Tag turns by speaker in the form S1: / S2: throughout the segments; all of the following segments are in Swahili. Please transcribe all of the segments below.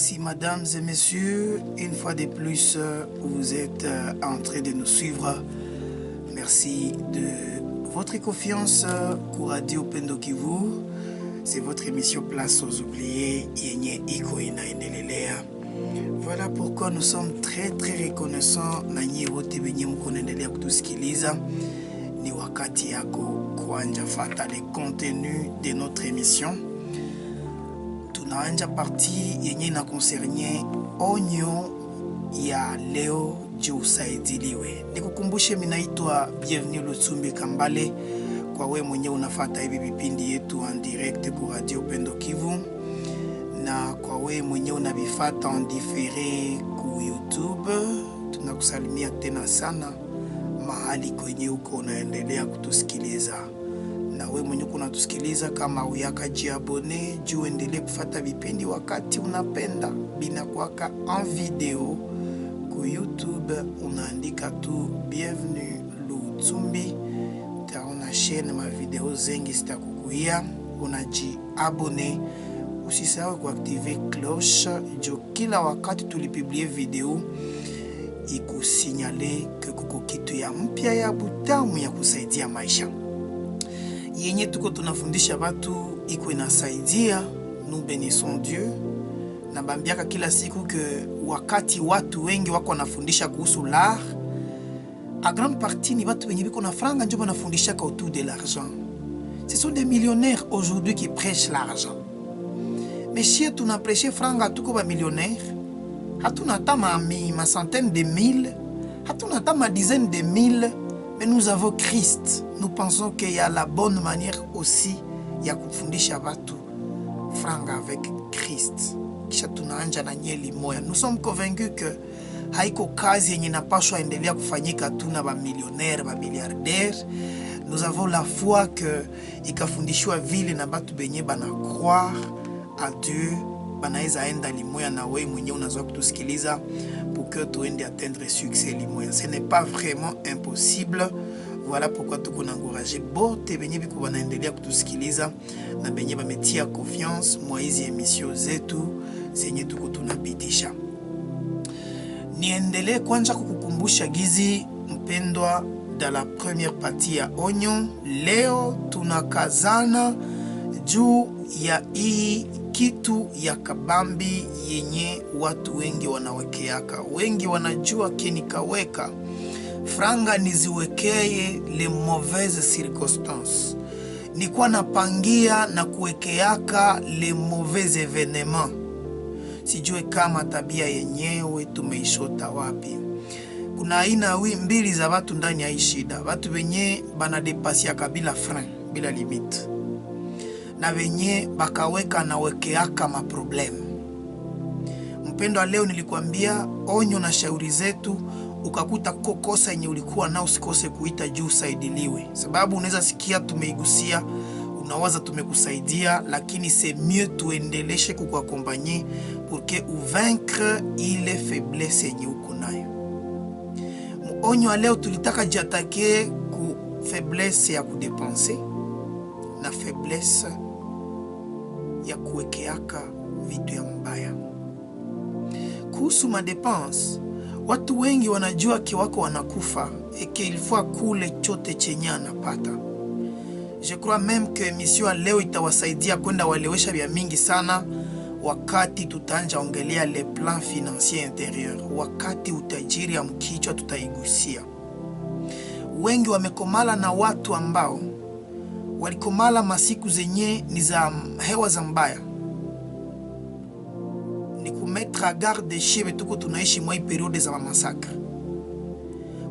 S1: Merci mesdames et messieurs, une fois de plus, vous êtes en train de nous suivre. Merci de votre confiance pour Radio Upendo Kivu. C'est votre émission Place aux oubliés, Yenye Iko inaendelea. Voilà pourquoi nous sommes très reconnaissants na nyie wote wenye mkuendelea kutusikiliza. Ni wakati yako kuanja fata les contenus de notre émission. Tunaanja parti yenye na concerne onyo ya leo juu usaidiliwe. Nikukumbushe minaitwa Bienvenue Lutsumbi Kambale. Kwa we mwenye unafata hivi vipindi yetu en direct pour Radio Upendo Kivu. Na kwa we mwenye unavifata en différé ku YouTube, tunakusalimia tena sana mahali kwenye uko unaendelea kutusikiliza. Na we mwenye kunatusikiliza kama uyaka jiabone, juu endelee kufata vipindi wakati unapenda. Bina kwaka en video ku YouTube, unaandika tu Bienvenue Lutsumbi. Utaona chaîne ma video zengi zitakukuia, unajiabone. Usisahau kuaktive cloche jo kila wakati tulipiblie video ikusinyale ke kuko kitu ya mpya ya butamu ya kusaidia maisha. Yenye tuko tunafundisha watu iko inasaidia. Nous bénissons Dieu. Na bambiaka kila siku ke wakati watu wengi wako wanafundisha kuhusu l'art, a grande partie ni watu wenye biko na franga ndio wanafundisha autour de l'argent. Ce sont des millionnaires aujourd'hui qui prêchent l'argent. Mais si tu n'as prêché franga tuko ba millionnaire, hatuna tama ma centaine de mille, hatuna tama dizaine de mille, mais nous avons Christ. Nous pensons qu'il y a la bonne manière aussi ya kufundisha watu franga avec Christ. Kisha tunaanja na nyeli moya. Nous sommes convaincus que haiko kazi yenye napashwa endelea kufanyika tu na ba millionnaire, ba milliardaire. Nous avons la foi que ikafundishwa vile na batu benye bana croire à Dieu, banaeza enda limoya na wewe mwenye unazoa kutusikiliza pour que tuende atteindre succès limoya. Ce n'est pas vraiment impossible. Voilà pourquoi tuko encourager bote benye biko banaendelea kutusikiliza na benye bametia confiance mwa hizi emission zetu zenye tuko tunapitisha. Niendelee kwanza kukukumbusha gizi mpendwa, dans la première partie ya onyo. Leo tunakazana juu ya hii kitu ya kabambi yenye watu wengi wanawekeaka. Wengi wanajua kenikaweka franga niziwekeye les mauvaises circonstances. Nikuwa napangia na kuwekeaka les mauvais événements. Sijue kama tabia yenyewe tumeishota wapi. Kuna aina mbili za watu ndani ya hii shida. Watu wenye banadepasia kabila frein, bila limite. Na wenye bakaweka na wekeaka maproblem. Mpendo leo nilikuambia onyo na shauri zetu, ukakuta kokosa yenye ulikuwa na usikose kuita juu saidiliwe. Sababu unaweza sikia tumeigusia, unawaza tumekusaidia, lakini c'est mieux tuendeleshe kukuakompagner pour que uvaincre ile faiblesse yenye uko nayo. Onyo leo tulitaka jiatake ku faiblesse ya kudepenser na faiblesse ya kuwekeaka vitu ya mbaya. Kuhusu madepense, watu wengi wanajua kiwako wanakufa eke ilifua kule chote chenye anapata. Je crois même que émission leo itawasaidia kwenda walewesha vya mingi sana wakati tutanja ongelea le plan financier intérieur. Wakati utajiri ya mkichwa tutaigusia. Wengi wamekomala na watu ambao walikomala masiku zenye ni za hewa za mbaya. Ni kumetre à garde shibe tuko tunaishi mwa periode za massacre.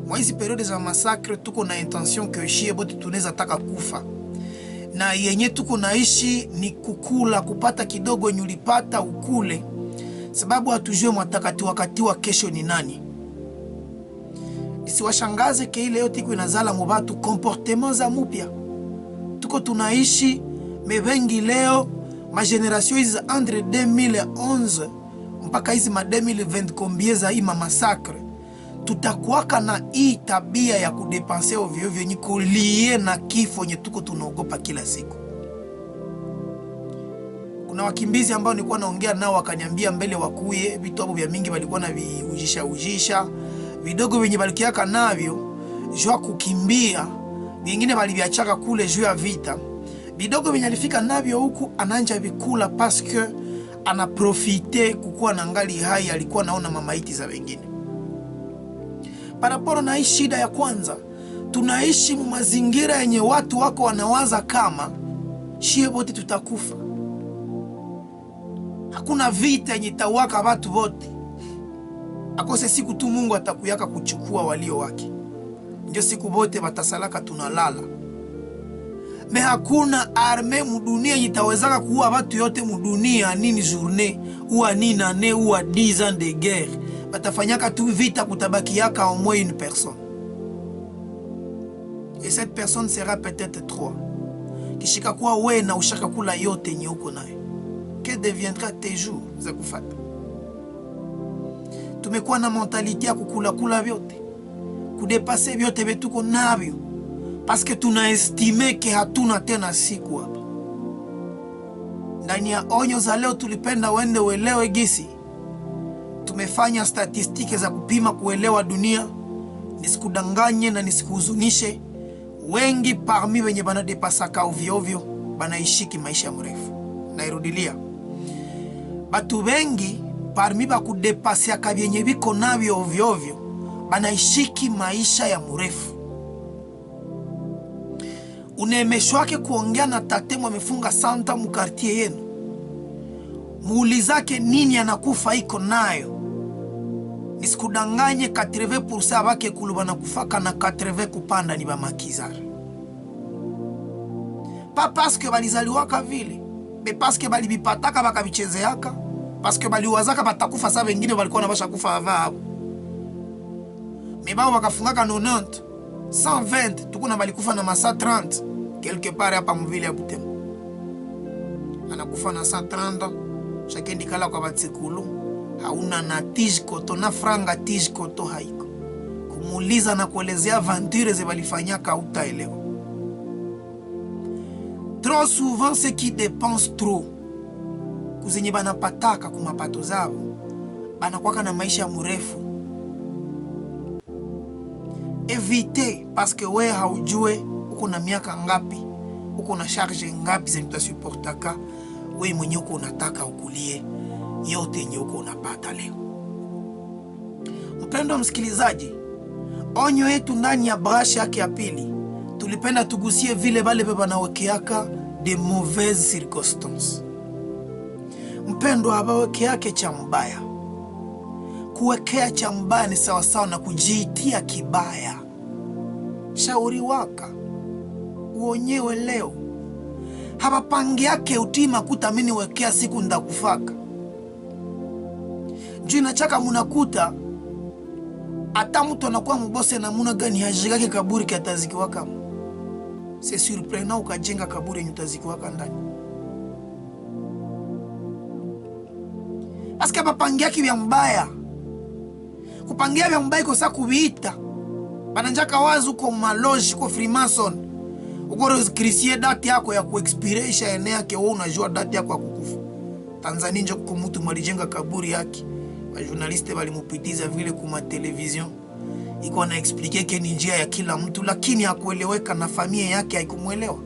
S1: Mwa hizi periode za massacre tuko na intention que shibe bote tunaweza taka kufa. Na yenye tuko naishi ni kukula, kupata kidogo nyulipata ukule. Sababu hatujue mwatakati wakati wa kesho ni nani. Isiwashangaze ke ile yote iko inazala mubatu comportement za mupya. Tuko tunaishi mebengi leo ma generation hizi entre 2011 mpaka hizi ma 2020 combien za hii massacre. Tutakuwaka na hii tabia ya kudepenser ovyo ovyo ni kulie na kifo nye tuko tunaogopa kila siku. Kuna wakimbizi ambao nilikuwa naongea nao wakaniambia mbele wakuye vitu hapo vya mingi walikuwa na viujisha vidogo wenye balikiaka navyo jua kukimbia, vingine waliviachaka kule juu ya vita. Vidogo venye alifika navyo huku ananja vikula parce que ana profite kukuwa na ngali hai, alikuwa naona mamaiti za wengine. Paraporo na hii shida ya kwanza, tunaishi mu mazingira yenye watu wako wanawaza kama shie bote tutakufa. Hakuna vita yenye tawaka watu wote. Akose siku tu Mungu atakuyaka kuchukua walio wake. Ndio siku bote batasalaka tunalala. Me hakuna arme mudunia yitawezaka kuua watu yote mudunia nini journée ou nini année ou 10 ans de guerre. Batafanyaka tu vita kutabaki yaka au moins une personne. Et cette personne sera peut-être 3. Kishika kuwa we na ushaka kula yote nye uko nayo. Que deviendra tes jours za kufata? Tumekuwa na mentalite ya kukula vyote, kudepase vyote betuko navyo, parce que tunaestime ke hatuna tena siku hapa. Ndani ya onyo za leo tulipenda wende uelewe gisi tumefanya statistiki za kupima kuelewa dunia. Nisikudanganye na nisikuhuzunishe, wengi parmi wenye banadepasaka ovyo ovyo banaishiki maisha mrefu. Nairudilia, batu wengi parmi bakudepasi akavyenye biko navyo ovyo ovyo banaishiki maisha ya mrefu. Unemeshwake kuongea na tate mwefunga santa mukartie yenu, muulizake nini anakufa iko nayo. Nisikudanganye 80% wake kuluba na kufaka na 80 kupanda ni bamakizari. Pa parce que balizaliwaka vile, mais parce que balibipataka bakabichezeaka, parce que baliwazaka batakufa saa wengine walikuwa nabasha kufa avabo. Mebao wakafungaka 90, 120, tukuna balikufa na masa 30, quelque part hapa mvile ya Butembo. Anakufa na 130, shakendi kala kwa batsikulu, hauna na tij koto na franga tij koto haiko. Kumuuliza na kuelezea aventure ze balifanyaka utaelewa. Trop souvent ceux qui dépensent trop, kuzenye banapataka kumapato zao, banakwaka na maisha mrefu. Éviter parce que we haujue uko na miaka ngapi, uko na charge ngapi zenye utasuportaka, we mwenye uko unataka ukulie yote yenye uko unapata leo. Mpendo msikilizaji, onyo yetu ndani ya brashi yake ya pili, tulipenda tugusie vile bale beba na wekeaka de mauvaises circonstances. Mpendo habawekeake cha mbaya. Kuwekea cha mbaya ni sawa sawa na kujiitia kibaya. Shauri waka uonyewe leo. Habapangi yake utima kutamini wekea siku ndakufaka. Njuu inachaka munakuta ata mtu anakuwa mbose na muna gani hajigake kaburi kiatazikiwa kama. C'est surprenant ukajenga kaburi yenye utazikiwa ndani. Aska bapangia kibya mbaya. Kupangia bya mbaya iko saa kubiita. Bananjaka wazu kwa maloji kwa Freemason. Ugoro krisie dati yako ya kuexpiration ene yake, wewe unajua dati yako ya kukufa. Tanzania nje kwa mtu malijenga kaburi yake. Ba journaliste balimupitiza vile kuma television. Iko na explique ke ni njia ya kila mtu, lakini hakueleweka na familia yake haikumuelewa.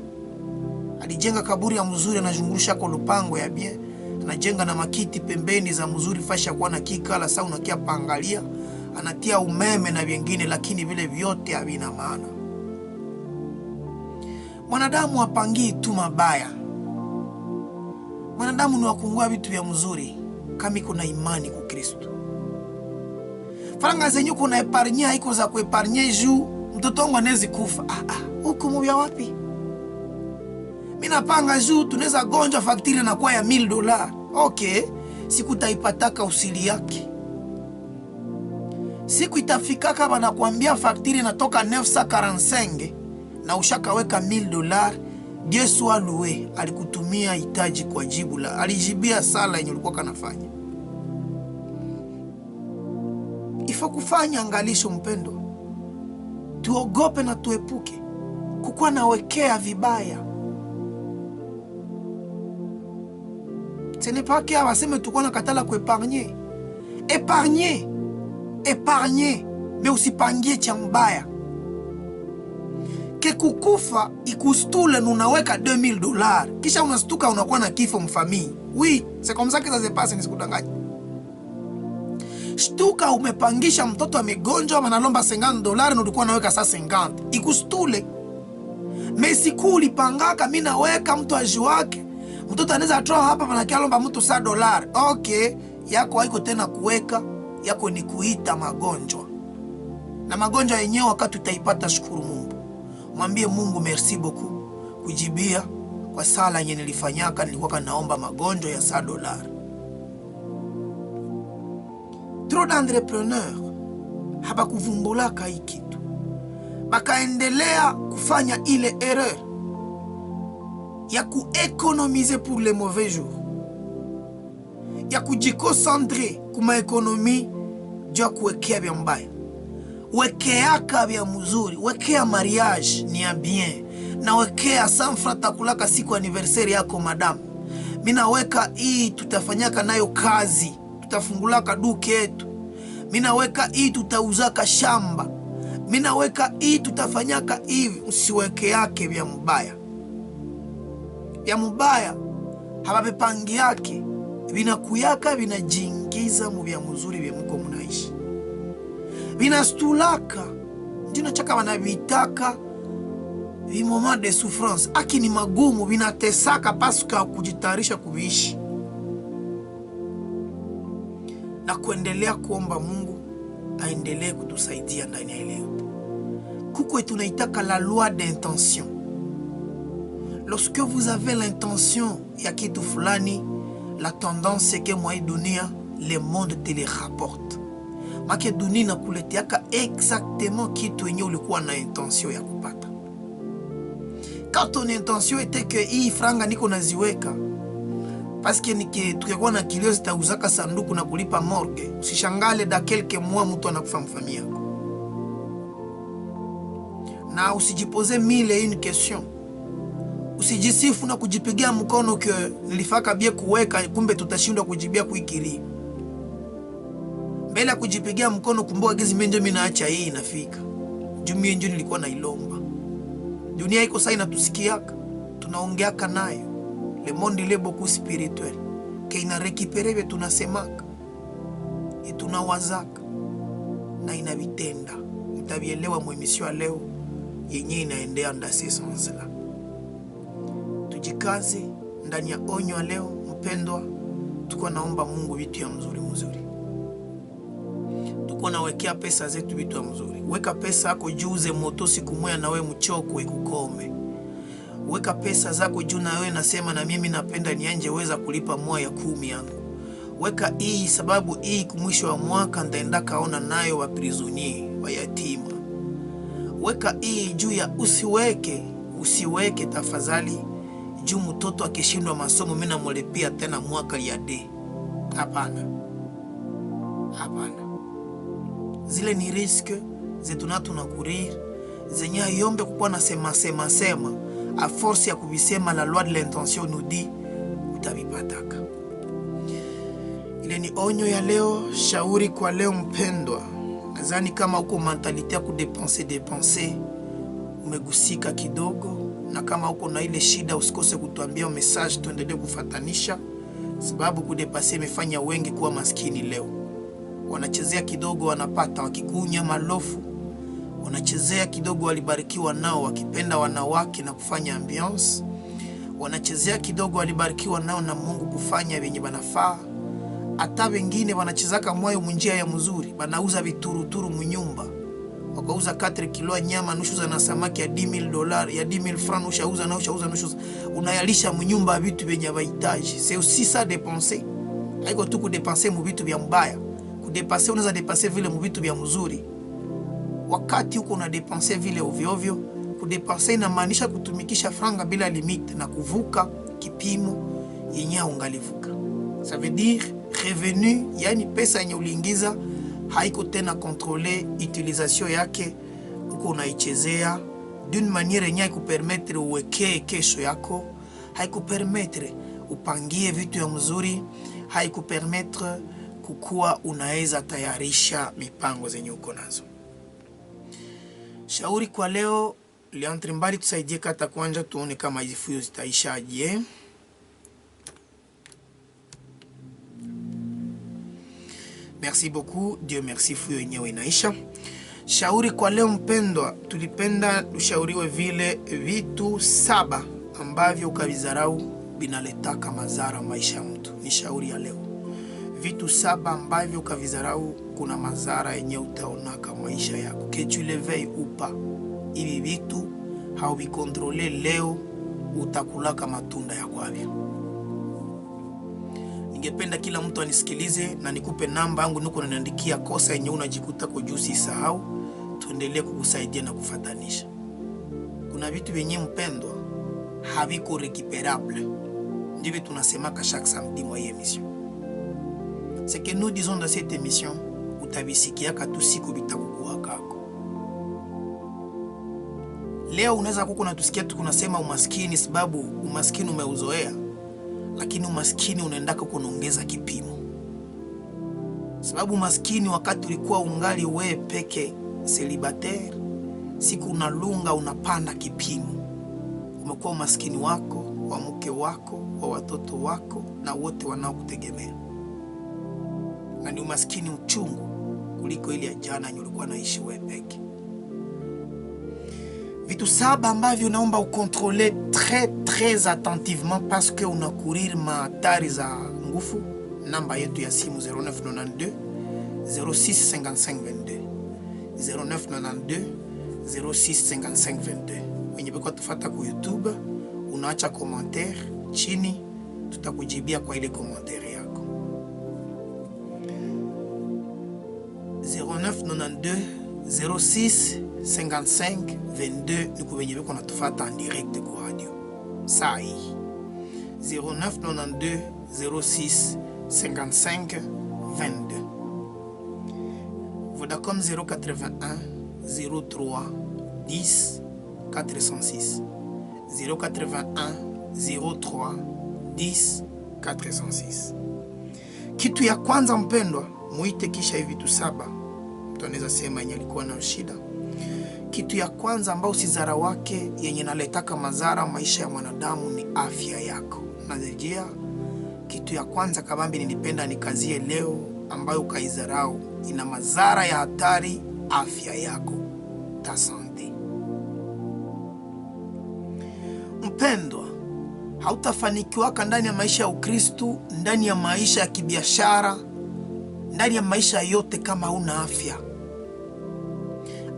S1: Alijenga kaburi ya mzuri, anazungurusha kwa lupango ya bien, anajenga na makiti pembeni za mzuri fasha kwa na kikala saa unakia pangalia, anatia umeme na vingine, lakini vile vyote havina maana. Mwanadamu hapangii tu mabaya. Mwanadamu ni wakungua vitu vya mzuri kama iko na imani kwa Kristo. Faranga zenye kuna epargne haiko za kuepargne juu mtoto wangu anezi kufa. Huko mubya wapi? Mina panga juu tunaweza gonja faktiri na kwa ya $1000. Okay, siku taipataka usili yake. Siku itafika kama nakwambia faktiri natoka 945 na ushakaweka $1000, Dieu soit loué, alikutumia hitaji kwa jibu la, alijibia sala yenye ulikuwa kanafanya. Ifo kufanya angalisho mpendo. Tuogope na tuepuke kukuwa na wekea vibaya. Ce n'est pas qu'il abaseme tuko na katala ku épargner. Épargner, mais usipangie cha mbaya. Kukufa ikustule unaweka $2000 kisha unastuka unakuwa na kifo mfamii. Oui, c'est comme ça que ça se passe, nisikudanganye. Shtuka umepangisha mtoto amegonjwa analomba $50 na ulikuwa unaweka saa 50. Ikustule. Mais siku ulipangaka mimi naweka mtu ajiwake. Mtoto anaweza atoa hapa panakia lomba mtu $100. Okay, yako haiko tena kuweka, yako ni kuita magonjwa. Na magonjwa yenyewe wakati utaipata shukuru Mungu. Mwambie Mungu merci beaucoup kujibia kwa sala yenye nilifanyaka, nilikuwa naomba magonjwa ya $100. Trop d'entrepreneurs habakuvumbulaka hii kitu. Bakaendelea kufanya ile erreur ya kueconomiser pour les mauvais jours. Ya kujikoncentrer kuma ekonomi jua kuwekea vya mbaya. Wekeaka vya mzuri, wekea mariage ni ya bien, na wekea sanfra takulaka siku anniversaire yako madam. Mina weka hii tutafanyaka nayo kazi, tutafungulaka duke yetu. Mina weka hii tutauzaka shamba. Mina weka hii tutafanyaka hivi. Usiweke yake vya mbaya. Vya mbaya hababepangi yake vinakuyaka vinajiingiza mu vya mzuri vya mko mnaishi. Vinastulaka ndina chaka wanavitaka vi moment de souffrance. Aki ni magumu vinatesaka pasuka kujitayarisha kuishi. Na kuendelea kuomba Mungu aendelee kutusaidia ndani ya leo. Kuko tunaitaka la loi d'intention. Lorsque vous avez l'intention ya kitu fulani, la tendance c'est que moi dunia le monde te les rapporte. Make dunia inakuleteaka exactement kitu yenye ulikuwa na intention ya kupata. Quand ton intention était que hii franga niko naziweka parce que tukikuwa na kilio zitauzaka sanduku na kulipa morgue, usishangale da quelques mois mtu anakufa mfamia yako. Na usijipose mille une question. Usijisifu na kujipigia mkono ke nilifaka bie kuweka kumbe tutashindwa kujibia kuikili. Mbele kujipigia mkono kumbuka gizi menjo mimi naacha hii inafika. Jumie ndio nilikuwa na ilomba. Dunia iko sasa inatusikiaka, tunaongeaka nayo. Le monde il est beaucoup spirituel. Ke ina récupérer tunasemaka. Et tunawazaka na inavitenda. Mtavielewa mu emission leo yenye inaendea ndasi sonsela. Tujikaze ndani ya onyo leo mpendwa, tuko naomba Mungu vitu ya mzuri. Tuko nawekea pesa zetu vitu ya mzuri. Weka pesa yako juuze moto siku moja na wewe mchoko ikukome. Weka pesa zako juu na wewe nasema na mimi napenda nianje weza kulipa moja ya 10 yangu. Weka hii sababu hii kumwisho wa mwaka ndaenda kaona nayo wa prisonnier, wa yatima. Weka hii juu ya usiweke tafadhali juu mtoto akishindwa masomo mimi namlipia tena mwaka ya D. Hapana. Zile ni riske zetu na tunakurir zenye yombe kukuwa na sema a force ya kubisema la loi de l'intention nous dit utabipataka. Ile ni onyo ya leo, shauri kwa leo mpendwa. Nadhani kama uko mentalite ya kudepenser umegusika kidogo, na kama uko na ile shida usikose kutuambia message tuendelee kufatanisha, sababu kudepase imefanya wengi kuwa maskini leo. Wanachezea kidogo wanapata, wakikunya malofu wanachezea kidogo walibarikiwa nao wakipenda wanawake na kufanya ambiance. Wanachezea kidogo walibarikiwa nao na Mungu kufanya venye banafaa. Hata wengine wanachezaka moyo munjia ya mzuri, banauza vituruturu munyumba. Wakauza 4 kilo nyama nushuza na samaki ya $10,000 ya 10,000 francs ushauza na ushauza nushuza. Unayalisha munyumba vitu venye bahitaji. C'est aussi ça dépenser. Haiko tu kudepenser mu vitu vya mbaya. Kudepenser unaweza depenser vile mu vitu vya mzuri. Wakati uko na depenser vile ovyo, kudepenser inamaanisha kutumikisha franga bila limite na kuvuka kipimo yenye ungalivuka. Ça veut dire revenu, yani pesa yenye uliingiza haiko tena contrôler utilisation yake, uko unaichezea d'une manière yenye kupermettre uweke kesho yako, haiko permettre upangie vitu ya mzuri, haikupermettre kukua unaweza tayarisha mipango zenye uko nazo. Shauri kwa leo, Leandre Mbali tusaidie kata kwanja tuone kama hizi fuyo zitaisha aje. Merci beaucoup, Dieu merci, fuyo yenyewe inaisha. Shauri kwa leo mpendwa, tulipenda ushauriwe vile vitu 7 ambavyo ukavizarau binaletaka madhara maisha ya mtu. Ni shauri ya leo. Vitu 7 ambavyo ukavizarau kuna madhara yenye utaonaka maisha yako. Que tu le veuilles ou pas. Hivi vitu hauvikontrole leo, utakulaka matunda ya kwavyo. Ningependa kila mtu anisikilize na nikupe namba yangu nuko naniandikia kosa yenye unajikuta kwa juu usisahau, tuendelee kukusaidia na kufatanisha. Kuna vitu vyenye mpendwa haviko récupérable. Ndivyo tunasemaka chaque samedi mwa émission. Ce que nous disons dans cette émission, utabisikia katu siku bitakuwa kako. Leo unaweza kuko natusikia tukunasema umaskini sababu umaskini umeuzoea, lakini umaskini unaendaka kuongeza kipimo. Sababu umaskini wakati ulikuwa ungali wewe peke célibataire, siku unalunga unapanda kipimo. Umekuwa umaskini wako, wa mke wako, wa watoto wako na wote wanaokutegemea. Na ni umaskini uchungu kuliko ile ya jana ulikuwa naishi wewe peke. Vitu 7 ambavyo naomba ukontrole très attentivement parce que unakurir mahatari za nguvu. Namba yetu ya simu 0992 06 55 22 0992 06 55 22. Wenye beko tufata ku YouTube, unaacha commentaire chini, tutakujibia kwa ile commentaire yako. 0992 06 55 22 ni kuwenye beko natufata en direct ku radio. Sai 0992 06 55 22. Vodacom 081 03 10 406 081 03 10 406. Kitu ya kwanza mpendwa, muite kisha hivi vitu 7. Mtu anaweza sema yenye alikuwa na shida. Kitu ya kwanza ambao usizara wake yenye naletaka madhara maisha ya mwanadamu ni afya yako. Nazejea kitu ya kwanza kabambi nilipenda nikazie leo ambayo ukaizarau ina madhara ya hatari, afya yako, ta sante. Mpendwa, hautafanikiwa ndani ya maisha ya Ukristo, ndani ya maisha ya kibiashara, ndani ya maisha yote kama una afya.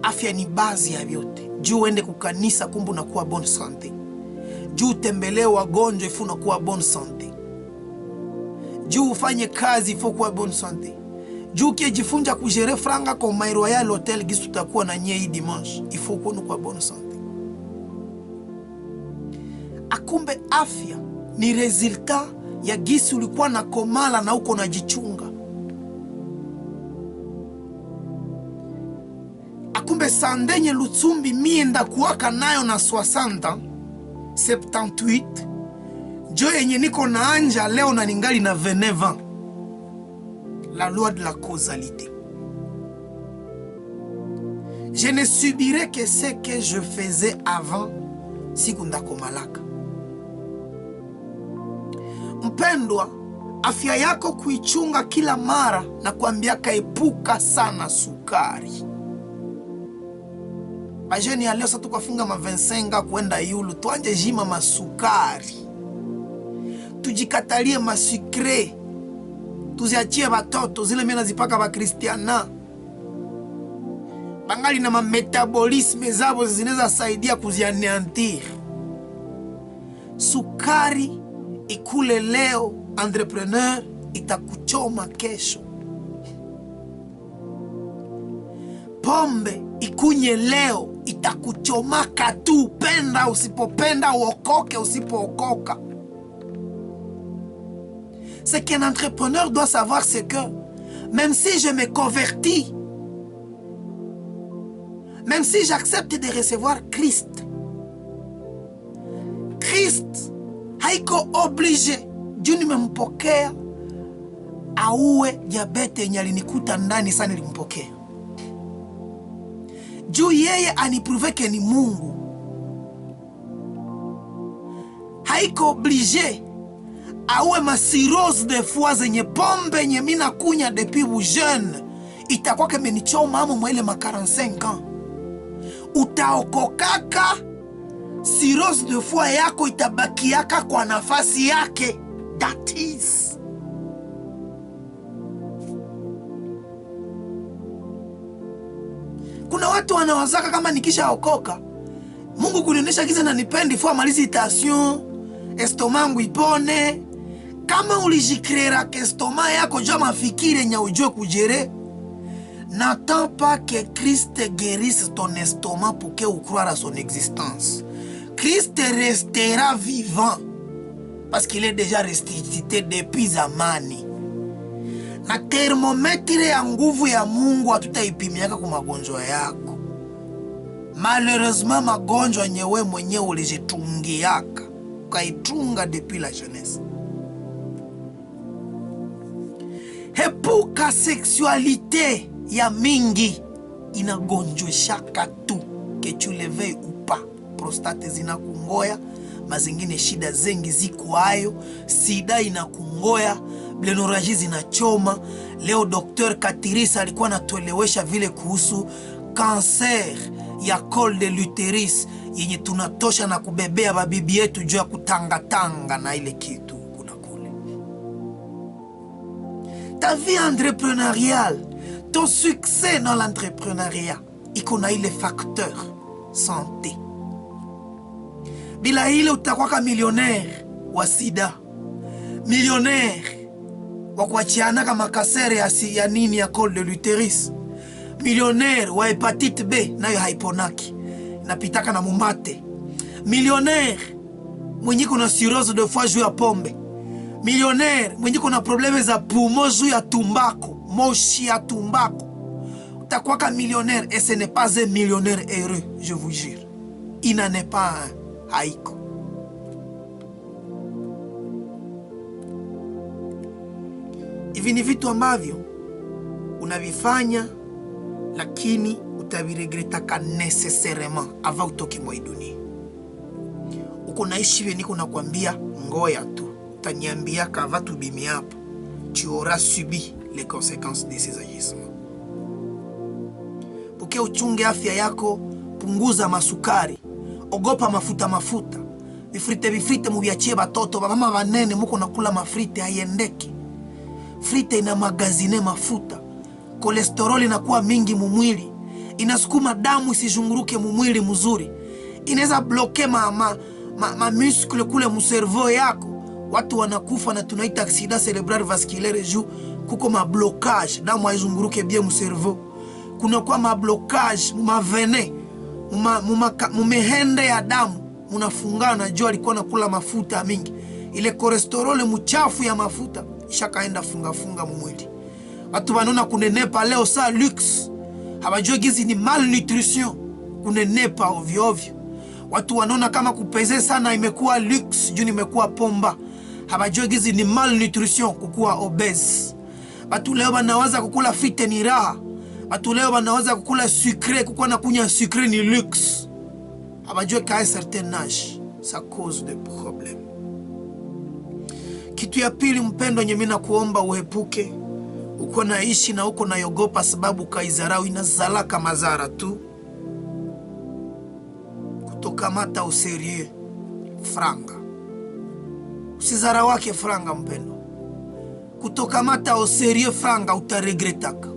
S1: Afya ni bazi ya vyote. Juu uende kukanisa kumbu na kuwa bonne santé. Juu utembelee wagonjwa ifu na kuwa bonne santé. Juu ufanye kazi ifu kuwa bonne santé. Juu ukijifunza kujere franga kwa My Royal Hotel gisu tutakuwa na nye hii dimanche ifu kuwa bonne santé. Akumbe afya ni resultat ya gisi ulikuwa na komala na uko na jichunga. Akumbe sandenye lutsumbi mienda kuwaka nayo na 60 78 jo yenye niko na anja leo na ningali na 29 ans. La loi de la causalité. Je ne subirai que ce que je faisais avant siku ndakomalaka. Mpendwa, afya yako kuichunga kila mara na kuambia kaepuka sana sukari. Bajeni ya leo sasa tukafunga ma 25 kwenda yulu, tuanje jima masukari. Tujikatalie masikre. Tuziachie batoto zile mena zipaka ba Kristiana. Bangali na metabolisme zabo zinaweza saidia kuzianeantir. Sukari ikule leo, entrepreneur, itakuchoma kesho. Pombe ikunye leo, itakuchomaka tu, penda usipopenda, uokoke usipookoka. Ce qu'un entrepreneur doit savoir, c'est que même si je me convertis, même si j'accepte de recevoir Christ, Christ haiko obligé juu nimempokea auwe diabete yenye alinikuta ndani sana nilimpokea. Juu yeye anipruveke ni Mungu. Haiko oblige auwe masirose de fois zenye pombe nye mina kunya depuis bu jeune. Itakuwa keme nichoma amo mwele ma 45 ans. Utaokokaka, cirrhose de foie yako itabakiaka kwa nafasi yake. That is. Kuna watu wanawazaka kama nikisha okoka Mungu kunionyesha giza na nipendi fua malisitation estomangu ipone. Kama ulijikrera ke estoma yako jua mafikire nya ujue kujere, n'attends pas que Christ guérisse ton estomac pour que tu croies à son existence. Christ restera vivant parce qu'il est déjà ressuscité depuis zamani. Na thermometre ya nguvu ya Mungu hatutaipimiaka kwa magonjwa yako. Malheureusement magonjwa nyewe mwenyewe ulijitungiaka, ukaitunga depuis la jeunesse. Epuka sexualité ya mingi inagonjweshaka tu, que tu le veuilles ou pas. Prostate zinakungoya, mazingine shida zengi ziko hayo, sida inakungoya, blénorragie zinachoma. Leo Dr. Katirisa alikuwa anatuelewesha vile kuhusu cancer ya col de l'utérus yenye tunatosha na kubebea babibi yetu juu ya kutangatanga na ile kitu kuna kule. Ta vie entrepreneuriale, ton succès dans l'entrepreneuriat, iko na ile facteur santé. Bila ile utakuwa millionnaire wa sida, millionnaire wa kuachiana kama kasere ya nini ya col de l'utérus, millionnaire wa hepatite B nayo haiponaki napitaka na mumate, millionnaire mwenye kuna cirrhose de foie juu ya pombe, millionnaire mwenye kuna probleme za poumon juu ya tumbako, moshi ya tumbako. Utakuwa ka millionnaire et ce n'est pas un millionnaire heureux, je vous jure. Il n'en est pas un. Haiko. Hivi ni vitu ambavyo unavifanya lakini utaviregretaka necessairement avant utoke mwa dunia. Uko naishi vile niko nakwambia ngoya tu. Utaniambia kava tubimi hapo. Tu auras subi les conséquences de ces agissements. Puke uchunge afya yako, punguza masukari, ogopa mafuta. Bifrite mubiachie batoto, mama banene muko nakula mafrite haiendeki. Frite ina magazine mafuta. Kolesteroli inakuwa mingi mumwili. Inasukuma damu isizunguruke mumwili mzuri. Inaweza bloke muscle kule muservo yako. Watu wanakufa na tunaita accident cerebral vasculaire juu kuko mablocage, damu haizunguruke bien muservo. Kuna kwa mablocage, mumavene, mumehende ya damu, munafungana juu alikuwa nakula mafuta mingi. Ile kolesteroli mchafu ya mafuta ishakaenda funga mumwili. Watu wanona kunenepa leo saa luxe. Habajua gizi ni malnutrition. Kunenepa ovyo. Watu wanona kama kupeze sana imekuwa luxe, juu imekuwa pomba. Habajua gizi ni malnutrition, kukuwa obese. Watu leo wanawaza kukula frite ni raha. Watu leo wanawaza kukula sucré, kukuwa na kunya sucré ni luxe. Habajua qu'à un certain âge, ça cause des problèmes. Kitu ya pili mpendo nye mina kuomba uhepuke. Uko naishi na uko nayogopa sababu kaizarau inazalaka mazara tu. Kutokamata userie franga. Usizara wake franga mpendo. Kutokamata userie franga utaregretaka.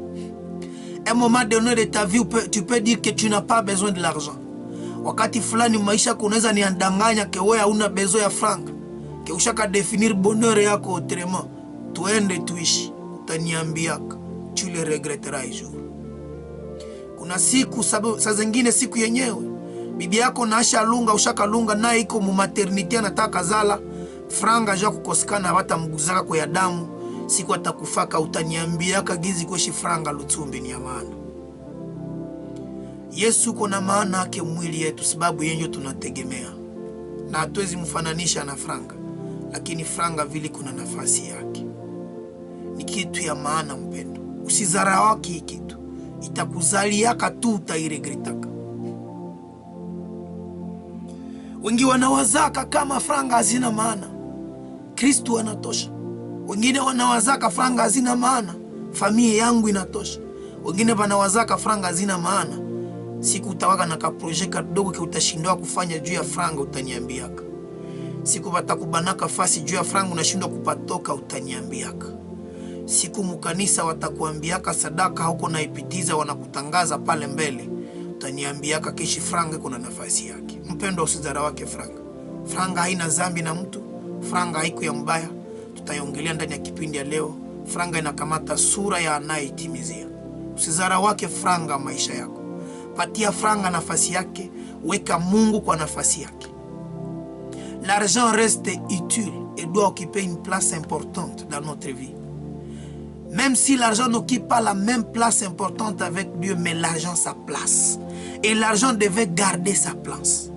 S1: Un moment donné de ta vie, tu peux dire que tu n'as pas besoin de l'argent. Wakati fulani maisha kunaweza niandanganya ke wewe hauna besoin ya franga. Ke ushaka definir bonheur yako autrement. Tuende tuishi. Utaniambiaka, tu le regretteras un jour. Kuna siku saa zingine siku yenyewe bibi yako naasha lunga ushaka lunga na iko mu maternity anataka zala franga ja kukosekana hata mguzaka kwa ya damu, siku atakufaka utaniambiaka gizi kweshi franga lutumbi ni amana. Yesu kuna maana yake mwili yetu sababu yenyo tunategemea. Na hatuwezi mfananisha na franga. lakini franga vile kuna nafasi yake. Ni kitu ya maana mpendo. Usizarau hiki kitu. Itakuzaliaka tu utairegretaka. Wengi wanawazaka kama franga hazina maana, Kristo anatosha. Wengine wanawazaka franga hazina maana, familia yangu inatosha. Wengine wanawazaka franga hazina maana, siku utawaka na kaproject kadogo ke utashindwa kufanya juu ya franga utaniambiaka. Siku batakubanaka fasi juu ya franga unashindwa kupatoka utaniambiaka. Siku mukanisa watakuambiaka sadaka huko naipitiza wanakutangaza pale mbele, utaniambiaka kishi franga kuna nafasi yake. Mpendo usidharau wake franga. Franga haina zambi na mtu, franga haiko ya mbaya. Tutaiongelea ndani ya kipindi ya leo. Franga inakamata sura ya anayetimizia. Usidharau wake franga maisha yako. Patia franga nafasi yake, weka Mungu kwa nafasi yake. L'argent reste utile et doit occuper une place importante dans notre vie. Même si l'argent n'occupe pas la même place importante avec Dieu, mais l'argent sa place. Et l'argent devait garder sa place.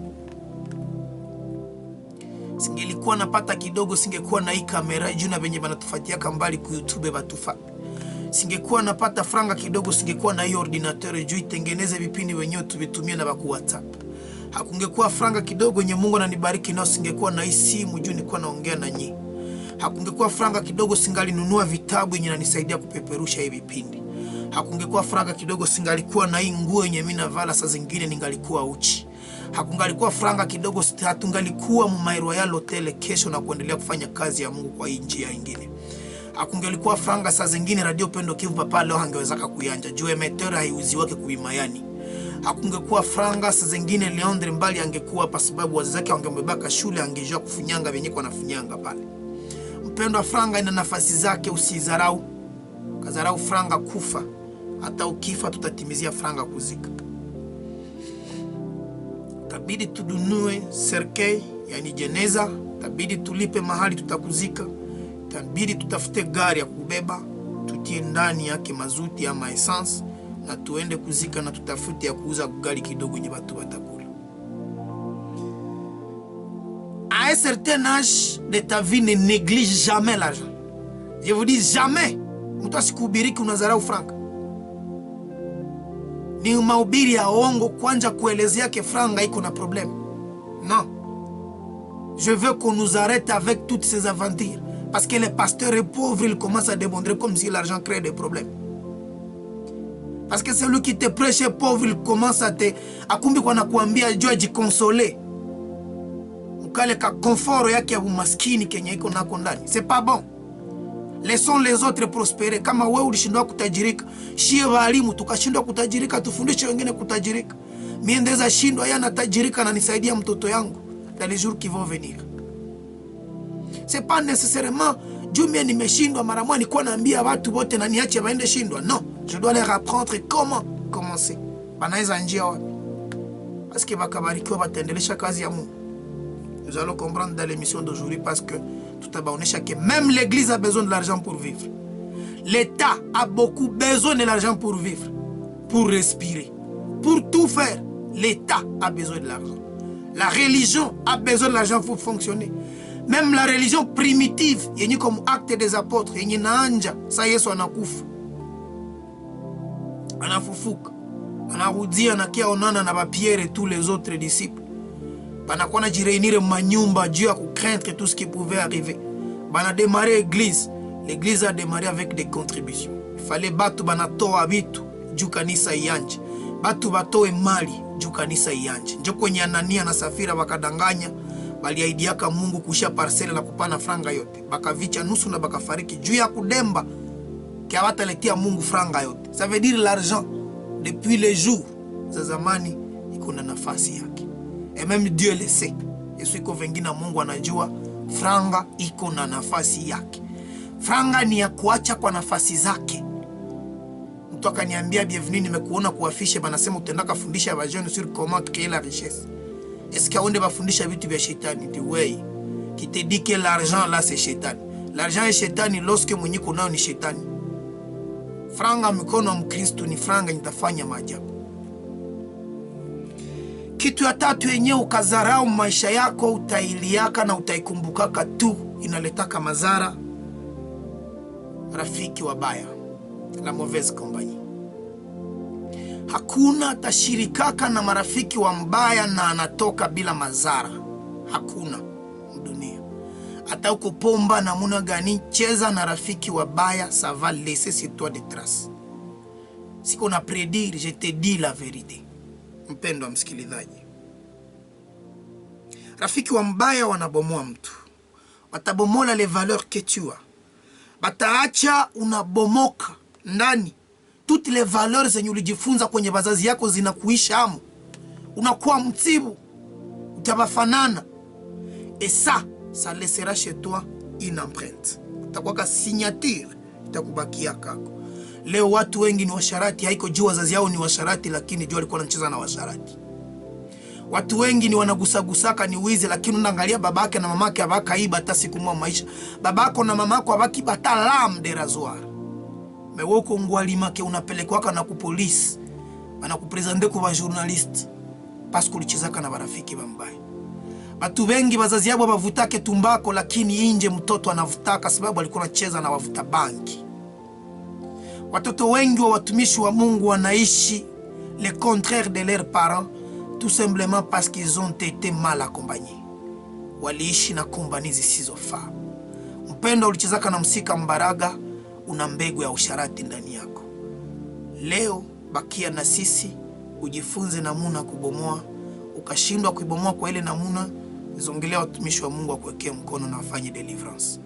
S1: Singelikuwa napata kidogo, singekuwa na hii kamera juu na venye banatufatia kambali ku YouTube batufa. Singekuwa napata franga kidogo, singekuwa na hii ordinateur juu itengeneze vipindi wenyewe tuvitumie na baku WhatsApp. Hakungekuwa franga kidogo nye Mungu ananibariki nao, singekuwa na hii simu juu nilikuwa naongea na nyinyi. Hakungekuwa franga kidogo, singali nunua vitabu yenye nanisaidia kupeperusha hivi vipindi. Hakungekuwa franga kidogo, singalikuwa na hii nguo yenye mimi navala saa zingine ningalikuwa uchi. Hakungalikuwa franga kidogo, hatungalikuwa mu Royal Hotel kesho na kuendelea kufanya kazi ya Mungu kwa hii njia nyingine. Hakungalikuwa franga saa zingine Radio Pendo Kivu papa leo hangewezaka kuyanja juu emeteur haiuzi wake kubimayani. Hakungekuwa franga saa zingine Leandre Mbali angekuwa kwa sababu wazazi wake wangembebaka shule, angejua kufunyanga venye kwa nafunyanga pale. Mpendo, franga ina nafasi zake, usizarau. Kazarau franga kufa. Hata ukifa tutatimizia franga kuzika. Tabidi tudunue serkei, yani jeneza. Tabidi tulipe mahali tutakuzika. Tabidi tutafute gari ya kubeba, tutie ndani yake mazuti ama essence, na tuende kuzika na tutafute ya kuuza gari kidogo nye batu batakula. À un certain âge de ta vie, ne néglige jamais l'argent. Je vous dis jamais. Mtu asikubiriki unazarau franga. Ni mahubiri ya ongo kwanza kuelezea ke franga iko na problème. Non. Je veux qu'on nous arrête avec toutes ces aventures. Parce que les pasteurs et pauvres, ils commencent à démontrer comme si l'argent crée des problèmes. Parce que celui qui te prêche est pauvre, il commence à te... Akumbi kwa na kuambia jua jikonsoler. Ukale ka confort yake ya umaskini kenye iko nako ndani. C'est pas bon. Laissons les autres prospérer. Kama wewe ulishindwa kutajirika, shie walimu tukashindwa kutajirika, tufundishe wengine kutajirika. Mimi ndeza shindwa yana tajirika na nisaidia mtoto yangu dans les jours qui vont venir. C'est pas nécessairement juu mimi nimeshindwa mara moja nilikuwa naambia watu wote na niache waende shindwa. Non, je dois leur apprendre comment commencer. Banaweza njia wapi? Parce que bakabarikiwa bataendelesha kazi ya Mungu. Nous allons comprendre dans l'émission d'aujourd'hui parce que tout à que même l'église a besoin de l'argent pour vivre. L'État a beaucoup besoin de l'argent pour vivre, pour respirer, pour tout faire. L'État a besoin de l'argent. La religion a besoin de l'argent pour fonctionner. Même la religion primitive, il y a comme acte des apôtres, il y a anja, ça y est, on a kouf. On a foufouk. On a roudi, on a kia onana na Pierre et tous les autres disciples. Banakuwa na jireunir manyumba juu ya craindre tout ce qui pouvait arriver. Bana démarrer l'église. L'église a démarré avec des contributions. Il fallait batu banatoa bitu juu kanisa ianje. Batu batoe mali juu kanisa ianje. Njo kwenye Anania na Safira bakadanganya, baliaidiaka Mungu kusha parcelle na kupana franga yote. Bakavicha nusu na bakafariki juu ya kudemba kia wataletea Mungu franga yote. Ça veut dire l'argent depuis les jours za zamani iko na nafasi yake. Et même Dieu le sait. Et ce qu'on vengine Mungu anajua franga iko na nafasi yake. Franga ni ya kuacha kwa nafasi zake. Mtu akaniambia bienvenue, nimekuona kuafishe banasema utendaka fundisha ba jeune sur comment créer la richesse. Est-ce que on va fundisha vitu vya shetani? Dit oui. Qui te dit que l'argent là c'est shetani. L'argent est shetani lorsque mwenye kunao ni shetani. Franga mikono wa Mkristo ni franga nitafanya maajabu. Kitu ya tatu yenye ukazarau maisha yako utailiaka na utaikumbukaka tu inaletaka mazara, rafiki wabaya, la mauvaise compagnie. Hakuna atashirikaka na marafiki wa mbaya na anatoka bila mazara. Hakuna dunia. Hata uko pomba namuna gani, cheza na rafiki wabaya, ça va laisser sur toi des traces. Si qu'on a prédire, je te dis la vérité. Mpendwa msikilizaji, rafiki wa mbaya wanabomoa mtu. Watabomola les valeurs que tu as. Bataacha unabomoka ndani. Toutes les valeurs zenye ulijifunza kwenye wazazi yako zinakuisha hamu. Unakuwa mtibu, utabafanana. Et ça laissera chez toi une empreinte. Utakuwa ka signature, itakubakia kako. Leo watu wengi ni washarati, haiko juu wazazi yao ni washarati, lakini juu alikuwa anacheza na washarati. Watu wengi ni wanagusagusaka ni wizi, lakini unaangalia babake na mamake abakaiba hata siku moja maisha. Babako na mamako abakiba hata lam de rasoir. Mewoko ngwalimake unapelekwaka na ku police, banakupresente kwa journalist parce que ulichezaka na barafiki bambaya. Watu wengi wazazi yao bavutake tumbako, lakini inje mtoto anavutaka sababu alikuwa anacheza na wavuta banki. Watoto wengi wa watumishi wa Mungu wanaishi le contraire de leurs parents, tout simplement parce qu'ils ont été mal accompagnés. Waliishi na kompani zisizofaa. Mpendo, ulichezaka na msika mbaraga, una mbegu ya usharati ndani yako. Leo bakia na sisi, ujifunze namuna kubomoa. Ukashindwa kuibomoa kwa ile namuna, zongelea watumishi wa Mungu wakuwekee mkono na wafanye deliverance.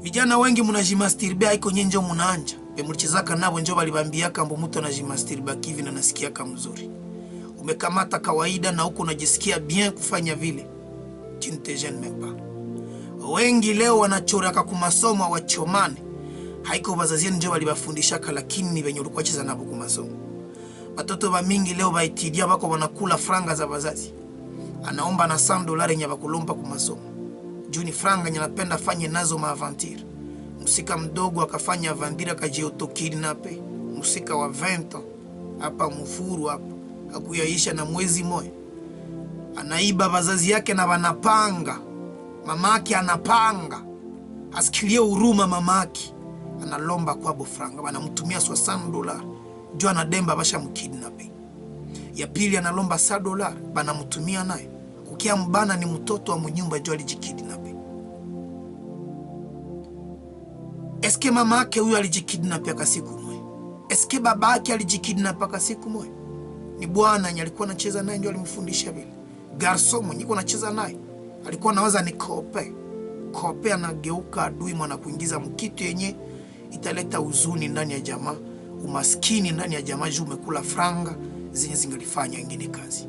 S1: Vijana wengi munajimastirbe haiko nyenje munaanja. Mulichezaka nabo njo balibambiaka mbo mtu anajimastirba kivi na nasikiaka mzuri. Umekamata kawaida na huko unajisikia bien kufanya vile. Tu ne te gênes même pas. Wengi leo wanachoraka kumasomo wachomane. Haiko wazazi njo balibafundishaka, lakini ni wenye ulikuwa cheza nabo kumasomo. Watoto ba mingi leo baitidia bako wanakula franga za wazazi. Anaomba na $100 nya bakulomba kumasomo. Juni franga nya napenda fanye nazo maaventure. Musika mdogo akafanya aventure akajiotokidnape. Musika wa 20 hapa mufuru hapa akuyaisha na mwezi moja. Anaiba wazazi yake na wanapanga. Mamake anapanga. Asikilie huruma mamake. Analomba kwa bofranga, wanamtumia $60. Jua na demba basha mkidnape. Ya pili analomba $100, banamtumia naye. Kukia mbana ni mtoto wa mnyumba jua alijikidnape. Eske mama yake huyo alijikidnape kwa siku moja? Eske baba yake alijikidnape kwa siku moja? Ni bwana alikuwa anacheza naye ndio alimfundisha vile. Garson mwenye alikuwa anacheza naye alikuwa anawaza ni kope. Kope anageuka adui mwana kuingiza mkitu yenye italeta huzuni ndani ya jamaa, umaskini ndani ya jamaa juu umekula franga zenye zingelifanya ingine kazi.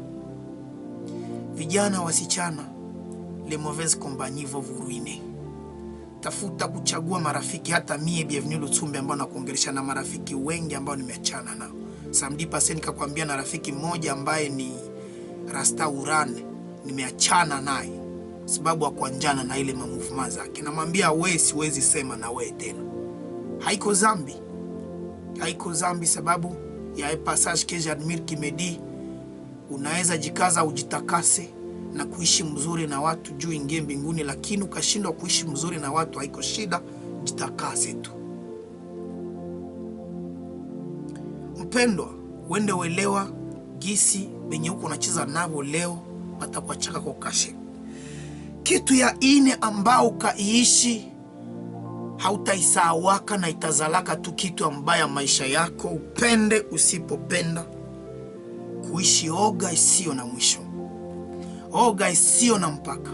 S1: Vijana wasichana, les mauvaises compagnies vont vous ruiner. Tafuta kuchagua marafiki. Hata mie Bienvenue Lutsumbe ambao nakuongelesha na marafiki wengi ambao nimeachana nao. Samedi pase nikakwambia na rafiki mmoja ambaye ni Rasta Urane, nimeachana naye sababu akuanjana na ile movement zake. Namwambia wewe siwezi sema na wewe tena. Haiko zambi. Haiko zambi sababu ya passage que j'admire qui me dit unaweza jikaza ujitakase na kuishi mzuri na watu juu ingie mbinguni, lakini ukashindwa kuishi mzuri na watu haiko shida, jitakase tu. Mpendwa, wende uelewa gisi benye huko unacheza nabo leo watakuachaka kwa kashe. Kitu ya ine ambao kaiishi hautaisawaka na itazalaka tu kitu ambaya maisha yako, upende usipopenda. Kuishi oga isio na mwisho. Oga isio na mpaka.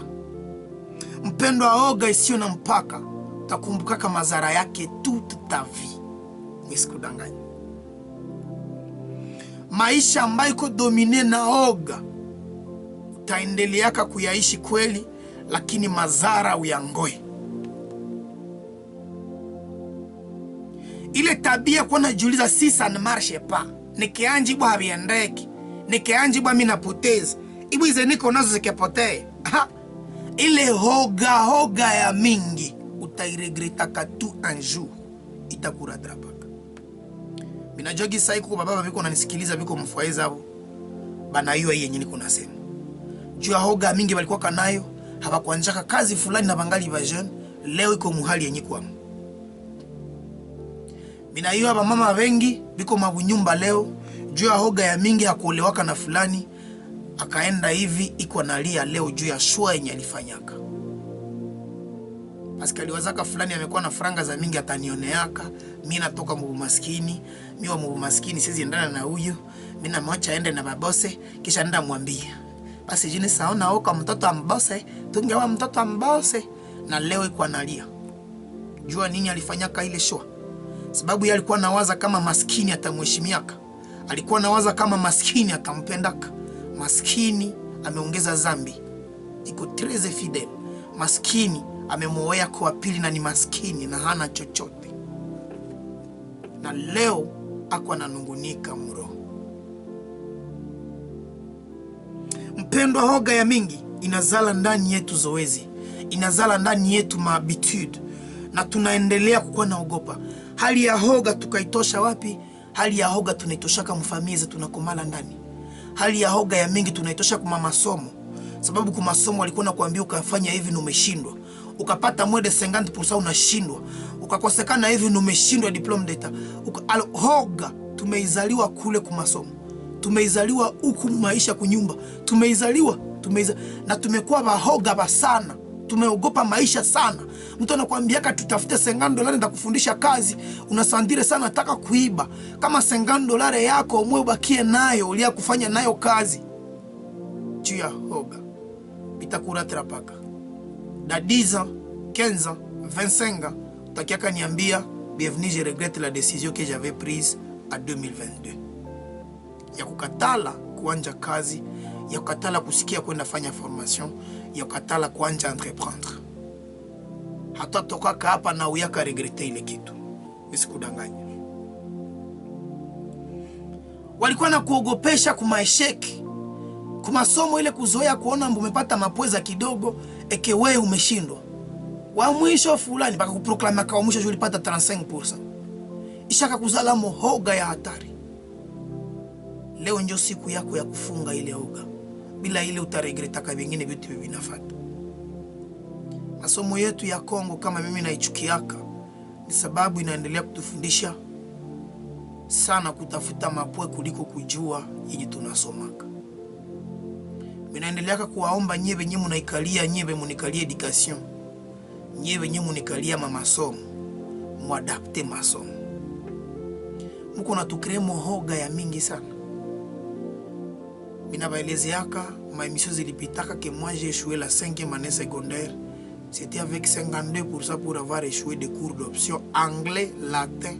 S1: Mpendwa, oga isio na mpaka utakumbukaka mazara yake toute ta vie. Nisikudanganya. Maisha ambayo iko domine na oga utaendeleaka kuyaishi kweli, lakini mazara uyangoe. Ile tabia kwa najiuliza si ça ne marche pas. Nikianji bwa habiendeki. Nikianji bwa mimi napoteza. Ibu hizo niko nazo zikipotee. Ile hoga ya mingi utairegretaka tu un jour. Itakuradrapaka. Minajogi sai kuko baba biko nanisikiliza biko mfwaiza hapo. Bana hiyo yenye niko nasema. Jua hoga mingi walikuwa kanayo, hawakuanjaka kazi fulani na bangali ba jeune, leo iko muhali yenye kwa. Mina hiyo aba mama wengi biko mabunyumba leo juu ya hoga ya mingi hakuolewaka na fulani, akaenda hivi iko analia leo juu ya shua yenye alifanyaka. Askali wazaka fulani amekuwa na franga za mingi atanioneaka, mimi natoka maskini, mimi wa maskini siwezi endana na huyu, mimi na mwacha ende na babose kisha nenda mwambia. Basi jini saona oka mtoto ambose, tungewa mtoto ambose, na leo iko analia. Jua nini alifanyaka ile shua? Sababu yeye alikuwa nawaza kama maskini atamheshimiaka. Alikuwa nawaza kama maskini atampendaka. Maskini ameongeza zambi. Iko treze fidel. Maskini amemuoea kwa pili na ni maskini na hana chochote. Na leo ako ananungunika mro. Mpendwa, hoga ya mingi inazala ndani yetu zoezi. Inazala ndani yetu mahabitude. Na tunaendelea kukuwa naogopa. Hali ya hoga tukaitosha wapi? Hali ya hoga tunaitosha kama familia tunakomala ndani. Hali ya hoga ya mingi tunaitosha kwa masomo. Sababu kwa masomo walikuwa nakuambia ukafanya hivi na umeshindwa. Ukapata mwede 50% unashindwa. Ukakosekana hivi na umeshindwa diploma d'etat. Hoga tumeizaliwa kule kwa masomo. Tumeizaliwa huku maisha kunyumba. Tumeizaliwa na tumekuwa bahoga ba sana. Tumeogopa maisha sana. Mtu anakuambiaka tutafute $50 nitakufundisha kazi, unasandire sana nataka kuiba. Kama $50 yako umwe ubakie nayo ulia kufanya nayo kazi. Juu hoga bitakura trapaka. Da 10 ans, 15 ans, 25 ans, utakiaka niambia bienvenue, je regrette la décision que j'avais prise en 2022. Ya kukatala kuanja kazi, ya kukatala kusikia kwenda fanya formation, ya kukatala kuanja entreprendre. Hata tokaka hapa na uyaka regrete ile kitu. Nisikudanganya. Walikuwa na kuogopesha kumaesheki. Kumasomo ile kuzoea kuona umepata mapweza kidogo, eke wewe umeshindwa. Wa mwisho fulani baka kuproklama kwa mwisho ulipata 35%. Ishaka kuzala mohoga ya hatari. Leo ndio siku yako ya kufunga ile hoga. Bila ile utaregreta kwa vingine vitu vinafuata. Masomo yetu ya Kongo kama mimi naichukiaka ni sababu inaendelea kutufundisha sana kutafuta mapwe kuliko kujua yenye tunasomaka. Minaendelea kuwaomba nyebe nyemu naikalia, nyebe munikalia education. Nyebe nyemu nikalia masomo. Muadapte masomo. Muko natukremo hoga ya mingi sana. Mina baelezeaka ma émission zilipitaka que moi j'ai échoué la 5e année secondaire. C'était avec 52% pour avoir échoué des cours d'option anglais, latin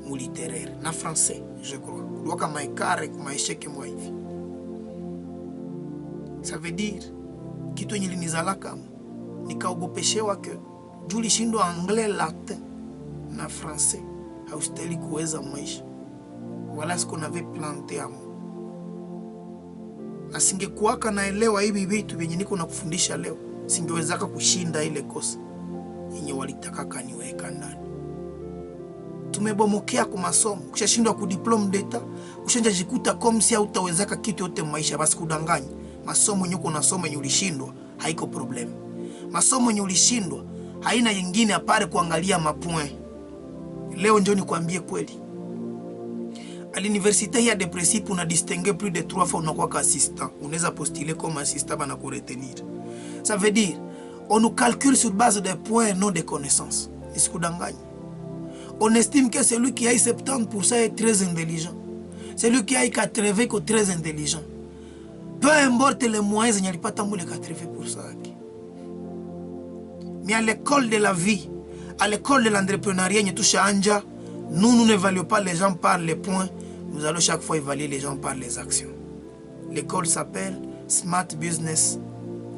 S1: ou littéraire. Na français, je crois. Loka maikare kuma échec moi hivi. Ça veut dire kitu yenye linizalaka nikaogopeshewa ke juli shindo anglais, latin na français haustahili kuweza maisha. Voilà ce qu'on avait planté à moi. Na singekuwaka naelewa hivi vitu vyenye niko nakufundisha leo, singewezaka kushinda ile kosa yenye walitaka kaniweka ndani. Tumebomokea kwa masomo, kushashindwa ku diploma d'etat, kushanja jikuta comme si hautawezaka kitu yote maisha. Basi kudanganya. Masomo nyuko unasoma yenye ulishindwa haiko problem. Masomo yenye ulishindwa haina nyingine apare kuangalia mapoint. Leo ndio nikwambie kweli. À l'université, il y a des principes, on a distingué plus de 3 fois, on a quoi assistant. On les a postulés comme assistant, on a quoi retenir. Ça veut dire, on nous calcule sur base des points, non des connaissances. On estime que celui qui a 70% est très intelligent. Celui qui a 80% est très intelligent. Peu importe les moyens, il n'y a pas tant les 80%. Mais à l'école de la vie, à l'école de l'entrepreneuriat, nous n'évaluons pas les gens par les points, nous allons chaque fois évaluer les gens par les actions. L'école s'appelle Smart Business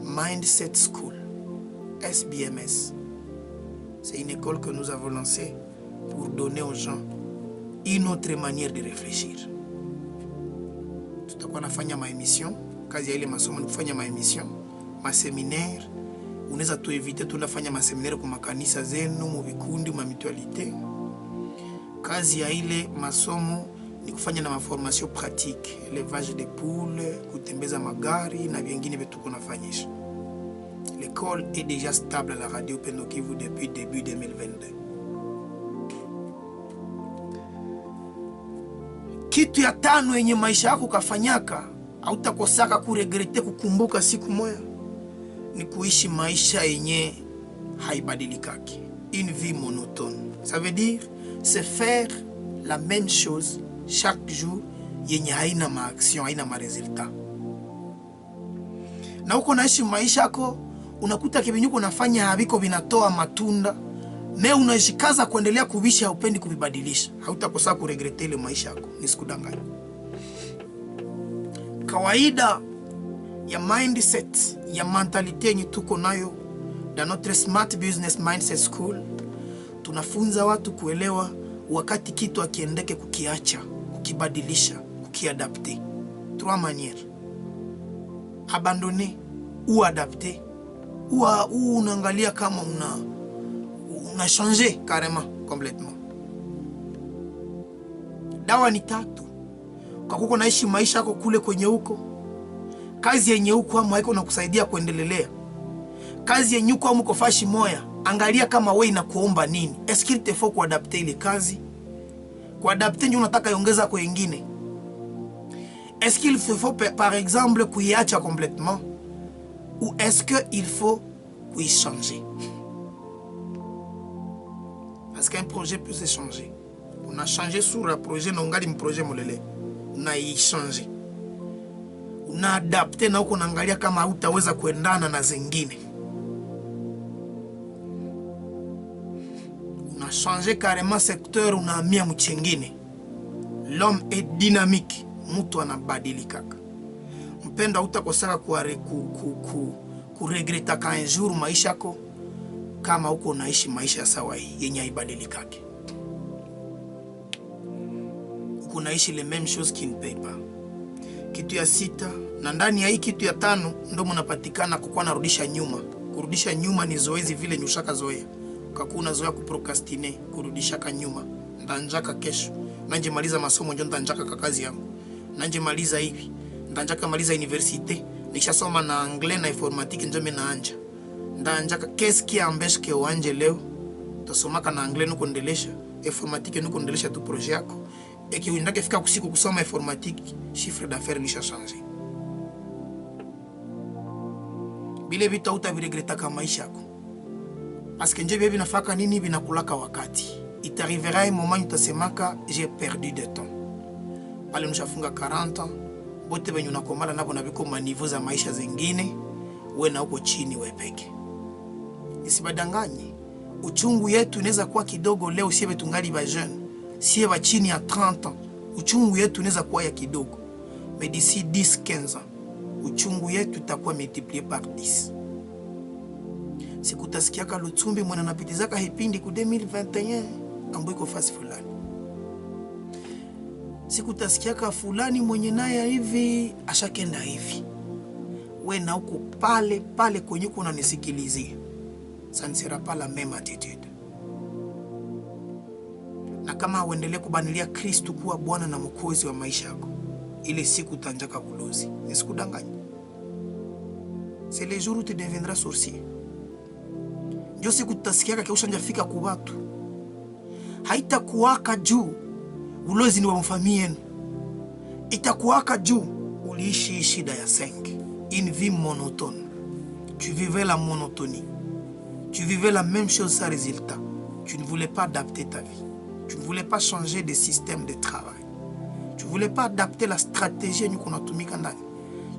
S1: Mindset School, SBMS. C'est une école que nous avons lancée pour donner aux gens une autre manière de réfléchir. Tutakuwa nafanya maémission, kazi ya ile masomo ni kufanya maémission, maséminaire, unaweza tuevite tunafanya maséminaire kwa makanisa zenu, muvikundi, mamitualite. Kazi ya ile masomo ni kufanya na maformation pratique, élevage de poules, kutembeza magari na vingine vitu kunafanyisha. l'école est déjà stable à la radio Pendo Kivu depuis début 2022. Kitu ya tano yenye maisha yako kafanyaka hautakosaka kuregrete kukumbuka siku moja ni kuishi maisha yenye haibadilikaki. Une vie monotone. Ça veut dire c'est faire la même chose chaque jour yenye haina maaction, haina maresultat. Na uko naishi maisha yako unakuta kibinyuko unafanya habiko vinatoa matunda, me unajikaza kuendelea kubishi, haupendi kubibadilisha. Hautakosa kuregrete ile maisha yako, nisikudanganya. Kawaida ya mindset, ya mentalite yenye tuko nayo dans notre Smart Business Mindset School, tunafunza watu kuelewa wakati kitu akiendeke kukiacha, kukibadilisha, kukiadapte. Trois manières: abandonner ou adapter, ou unaangalia kama una changer carrément complètement. Dawa ni tatu. Kwa kuko naishi maisha yako kule kwenye huko, kazi yenye huko ama haiko na kusaidia kuendelelea. Kazi yenye huko ama fashi moya, angalia kama wewe inakuomba nini. Est-ce qu'il te faut kuadapter ile kazi? Kuadapter ndio unataka iongeza kwa wengine. Est-ce qu'il faut par exemple kuiacha complètement, ou est-ce qu'il faut changer? Parce qu'un projet peut se changer. On a changé sur le projet, on a un projet molele. On a changé. On a adapté na uko naangalia kama hutaweza kuendana na zingine. On a changé carrément secteur, on a amia mchengine. L'homme est dynamique. Mtu anabadilikaka. Mpenda hutakosaka kuregreta ka un jour maisha yako kama uko naishi maisha sawa yenye haibadilikake. Uko naishi les mêmes choses qui ne paye pas. Kitu ya sita, na ndani ya hii kitu ya tano ndo mnapatikana kukuwa narudisha nyuma. Kurudisha nyuma ni zoezi vile nyushaka zoea. Kakuna zoea kuprocrastiner, kurudishaka nyuma. Ndanjaka kesho, nanje maliza masomo ndio ndanjaka kakazi yangu. Nanje maliza hivi, ndanjaka maliza université, nikishasoma na anglais na informatique ndio mimi naanja. Ndanjaka qu'est-ce qui empêche que uanje leo? Tosomaka na anglais nuko ndelesha, informatique nuko ndelesha tu projet yako. Eki uindake fika kusiku kusoma informatique, chiffre d'affaires nisha changer. Bile vitu utaviregreta kama maisha yako. Parce que nje bibi nafaka nini binakulaka wakati. Il t'arrivera un moment où tu semaka j'ai perdu de temps. Pale nishafunga 40 ans, bote benye unakomala nabo na biko maniveau za maisha zingine, we na uko chini we peke. Nisibadanganye, uchungu yetu inaweza kuwa kidogo leo siebe tungali ba jeune, siebe chini ya 30 ans, uchungu yetu inaweza kuwa ya kidogo. Mais d'ici 10-15 ans, uchungu yetu itakuwa multiplié par 10. Sikutasikiaka Lutsumbi mwana napitizaka hipindi ku 2021 ambayo iko fasi fulani. Sikutasikiaka fulani mwenye naye hivi ashakenda hivi. We na uko pale kwenye kuna nisikilizia. Ça ne sera pas la même attitude. Na kama uendelee kubanilia Kristo kuwa Bwana na Mwokozi wa maisha yako, ile siku utanjaka kulozi. Nisikudanganye. C'est le jour où tu deviendras sorcier. Ndio siku tutasikiaka kisha njafika kwa watu. Haitakuwaka juu ulozi ni wa mfamilia yenu. Itakuwaka juu uliishi shida ya 5. Une vie monotone. Tu vivais la monotonie. Tu vivais la même chose sans résultat. Tu ne voulais pas adapter ta vie. Tu ne voulais pas changer de système de travail. Tu ne voulais pas adapter la stratégie qu'on a tumika ndani.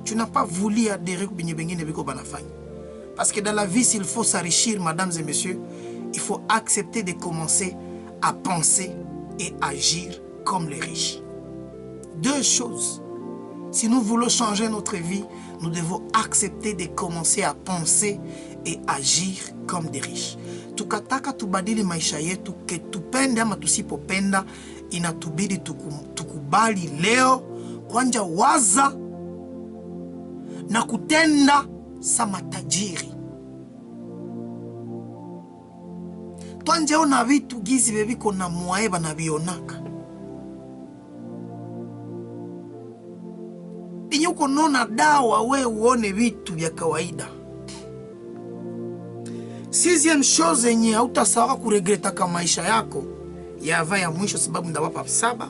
S1: Tu n'as pas voulu adhérer au bengine biko banafanya. Parce que dans la vie, s'il faut s'enrichir, mesdames et messieurs, il faut accepter de commencer à penser et agir comme les riches. Deux choses. Si nous voulons changer notre vie, nous devons accepter de commencer à penser et agir comme des riches. Tukataka tubadili maisha yetu, ke tupende ama tusipopenda, inatubidi tukubali leo kwanja waza na kutenda sa matajiri. Twanje ona vitu gizi bebiko na muaeba na bionaka. Inyuko nona dawa we uone vitu vya kawaida. Sixième chose yenye hautasahau kuregreta kama maisha yako yava ya mwisho, sababu ndawapa 7.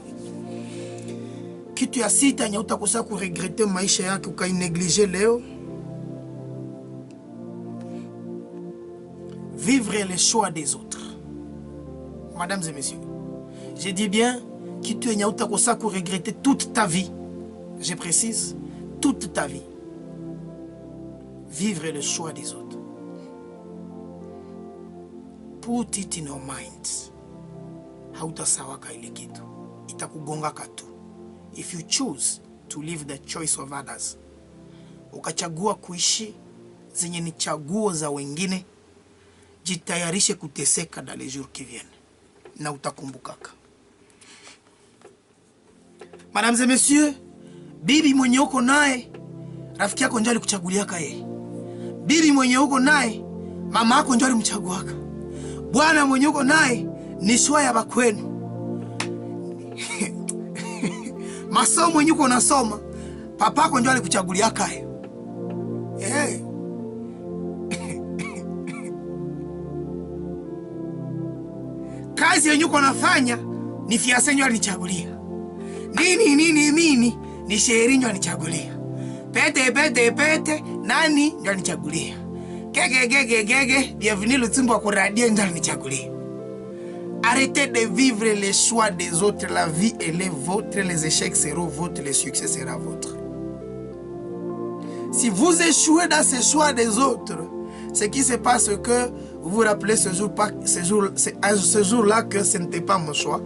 S1: Kitu ya 6 yenye hautakosea kuregrete maisha yako ukaineglige leo, vivre les choix des autres. Mesdames et messieurs, je dis bien kitu yenye hautakosea kuregrete toute ta vie. Je précise, toute ta vie. Vivre le choix des autres. Put it in your mind. Hautasawaka ile kitu. Itakugongaka tu. If you choose to live the choice of others, ukachagua kuishi zenye ni chaguo za wengine, jitayarishe kuteseka dans les jours qui viennent. Na utakumbukaka. Mesdames et messieurs, bibi mwenye uko naye, rafiki yako ndio alikuchaguliaka yeye. Bibi mwenye uko naye, mama yako ndio alimchaguaka. Bwana mwenye uko naye ni shwa ya bakwenu. Masomo mwenye uko unasoma, papa yako ndio alikuchaguliaka yeye. Kazi yenye uko nafanya ni fiancé ndio alichagulia. Nini ni sheri ndio alichagulia. Pete nani ndio alichagulia. Gege bienvenue le timbo kwa radio ndio alichagulia. Arrêtez de vivre les choix des autres, la vie elle est vôtre, les échecs seront vôtres, le succès sera vôtre. Si vous échouez dans ces choix des autres, ce qui se passe que vous vous rappelez ce jour-là que ce n'était pas mon choix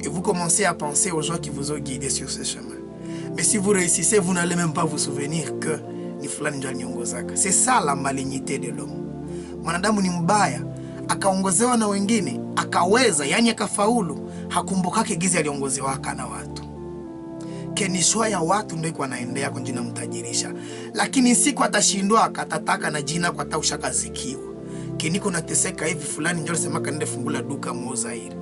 S1: et vous commencez à penser aux gens qui vous ont guidé sur ce chemin. Mais si vous réussissez, vous n'allez même pas vous souvenir que ni fulani ndio aliongozaka. C'est ça la malignité de l'homme. Mwanadamu ni mbaya, akaongozewa na wengine, akaweza, yani akafaulu, hakumbukake gizi aliongozewaka na watu. Kenishwa ya watu ndio iko anaendea kwa jina mtajirisha. Lakini siku atashindwa akatataka na jina kwa taushakazikiwa. Keniko nateseka hivi fulani ndio alisemaka nende fungula duka muuza hili.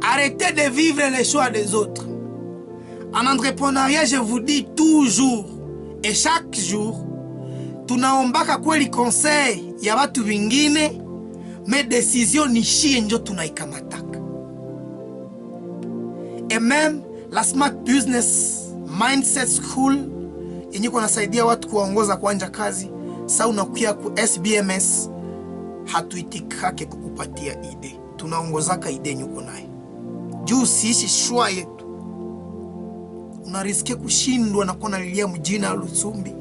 S1: Arrêtez de vivre les choix des autres. En entrepreneuriat, je vous dis toujours et chaque jour, tunaombaka kweli conseil ya watu wengine, mais décision ni shie njo tunaikamataka. Et même la Smart Business Mindset School yenye kunasaidia watu kuongoza kuanja kazi, sasa unakuja ku SBMS, hatuitikake kukupatia ide. Tunaongozaka ide nyuko naye. Juu siishi shwa yetu. Unariske kushindwa na kuona lilia mjina Lusumbi.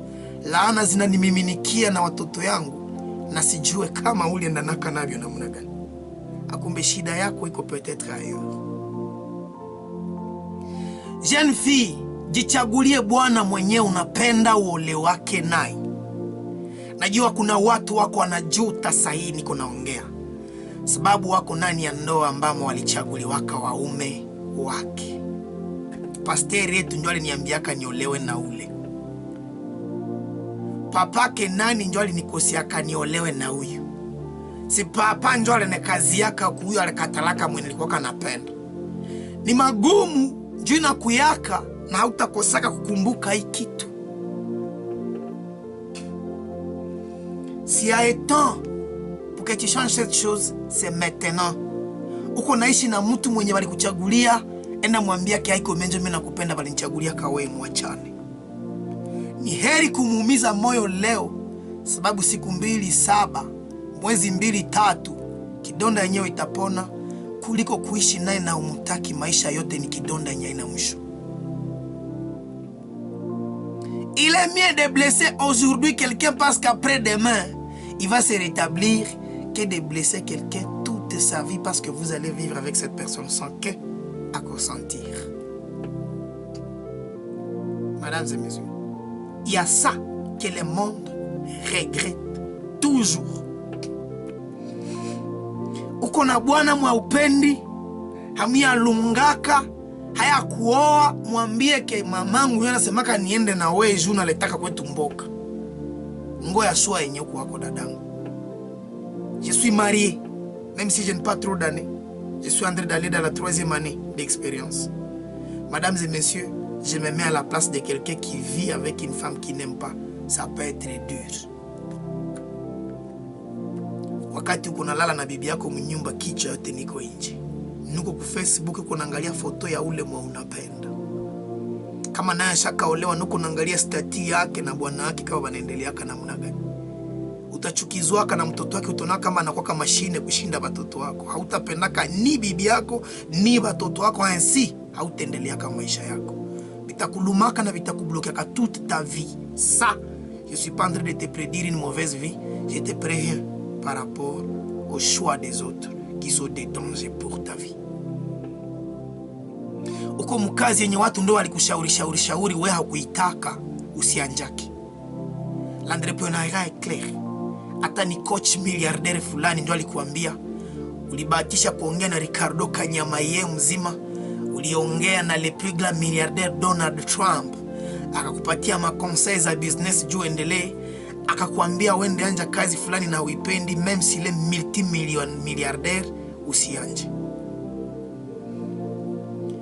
S1: Laana zinanimiminikia na watoto yangu na sijue kama ulienda naka navyo namna gani. Akumbe shida yako iko peut-être ailleurs. Jeune fille, jichagulie bwana mwenye unapenda uole wake naye. Najua kuna watu wako wanajuta sahihi niko naongea. Sababu wako nani ya ndoa ambamo walichaguliwaka waume wake. Pasteri yetu ndio aliniambiaka niolewe na ule. Papake nani ndio alinikoseaka niolewe na huyu. Si papa ndio alinikaziaka huyu alikatalaka mwenye nilikuwa kanapenda. Ni magumu juu na kuyaka na hautakosaka kukumbuka hii kitu. Si a est temps pour que tu changes cette chose, c'est maintenant. Uko naishi na mtu mwenye walikuchagulia, enda mwambia kia haiko menjo mimi nakupenda walinichagulia kawe muachane. Ni heri kumuumiza moyo leo sababu siku 2-7, mwezi 2-3 kidonda yenyewe itapona kuliko kuishi naye na umutaki maisha yote ni kidonda yenye ina mwisho. Il est mieux de blesser aujourd'hui quelqu'un parce qu'après-demain, il va se rétablir que de blesser quelqu'un toute sa vie parce que vous allez vivre avec cette personne sans que à consentir. Mesdames et messieurs, il y a ça que le monde regrette toujours. Uko na bwana mwa upendi, hamia lungaka, haya kuoa, mwambie ke mamangu yana semaka niende na wewe juu naletaka kwetu mboka. Ngoya shua yenye uko wako dadangu. Je suis marié, même si je n'ai pas trop d'années. Je suis en train d'aller dans la 3e année d'expérience. Mesdames et messieurs, je me mets à la place de quelqu'un qui vit avec une femme qui n'aime pas ça peut être dur. Wakati uko nalala na bibi yako mnyumba, kichwa yote niko nje, nuko ku Facebook uko naangalia foto ya ule mwa unapenda. Kama naye shakaolewa, nuko naangalia stati yake na bwana wake kama wanaendelea namna gani. Utachukizwaka na mtoto wake, utaona kama anakuwa kama mashine kushinda watoto wako. Hautapendaka ni bibi yako ni watoto wako, ainsi hautaendelea kama maisha yako. Bitakulumaka na bitakubloquer toute ta vie. Ça, je suis pas en train de te prédire une mauvaise vie, je te préviens par rapport au choix des autres qui sont des dangers pour ta vie. Uko mkazi yenye watu ndo walikushauri wewe hakuitaka, usianjaki. L'entrepreneuriat est clair. Hata ni coach milliardaire fulani ndo alikuambia, ulibahatisha kuongea na Ricardo Kanyama yeye mzima, uliongea na le plus grand milliardaire Donald Trump, akakupatia ma conseils za business juu endelee, akakwambia wende anja kazi fulani na uipendi, même si le multimilliardaire, usianje.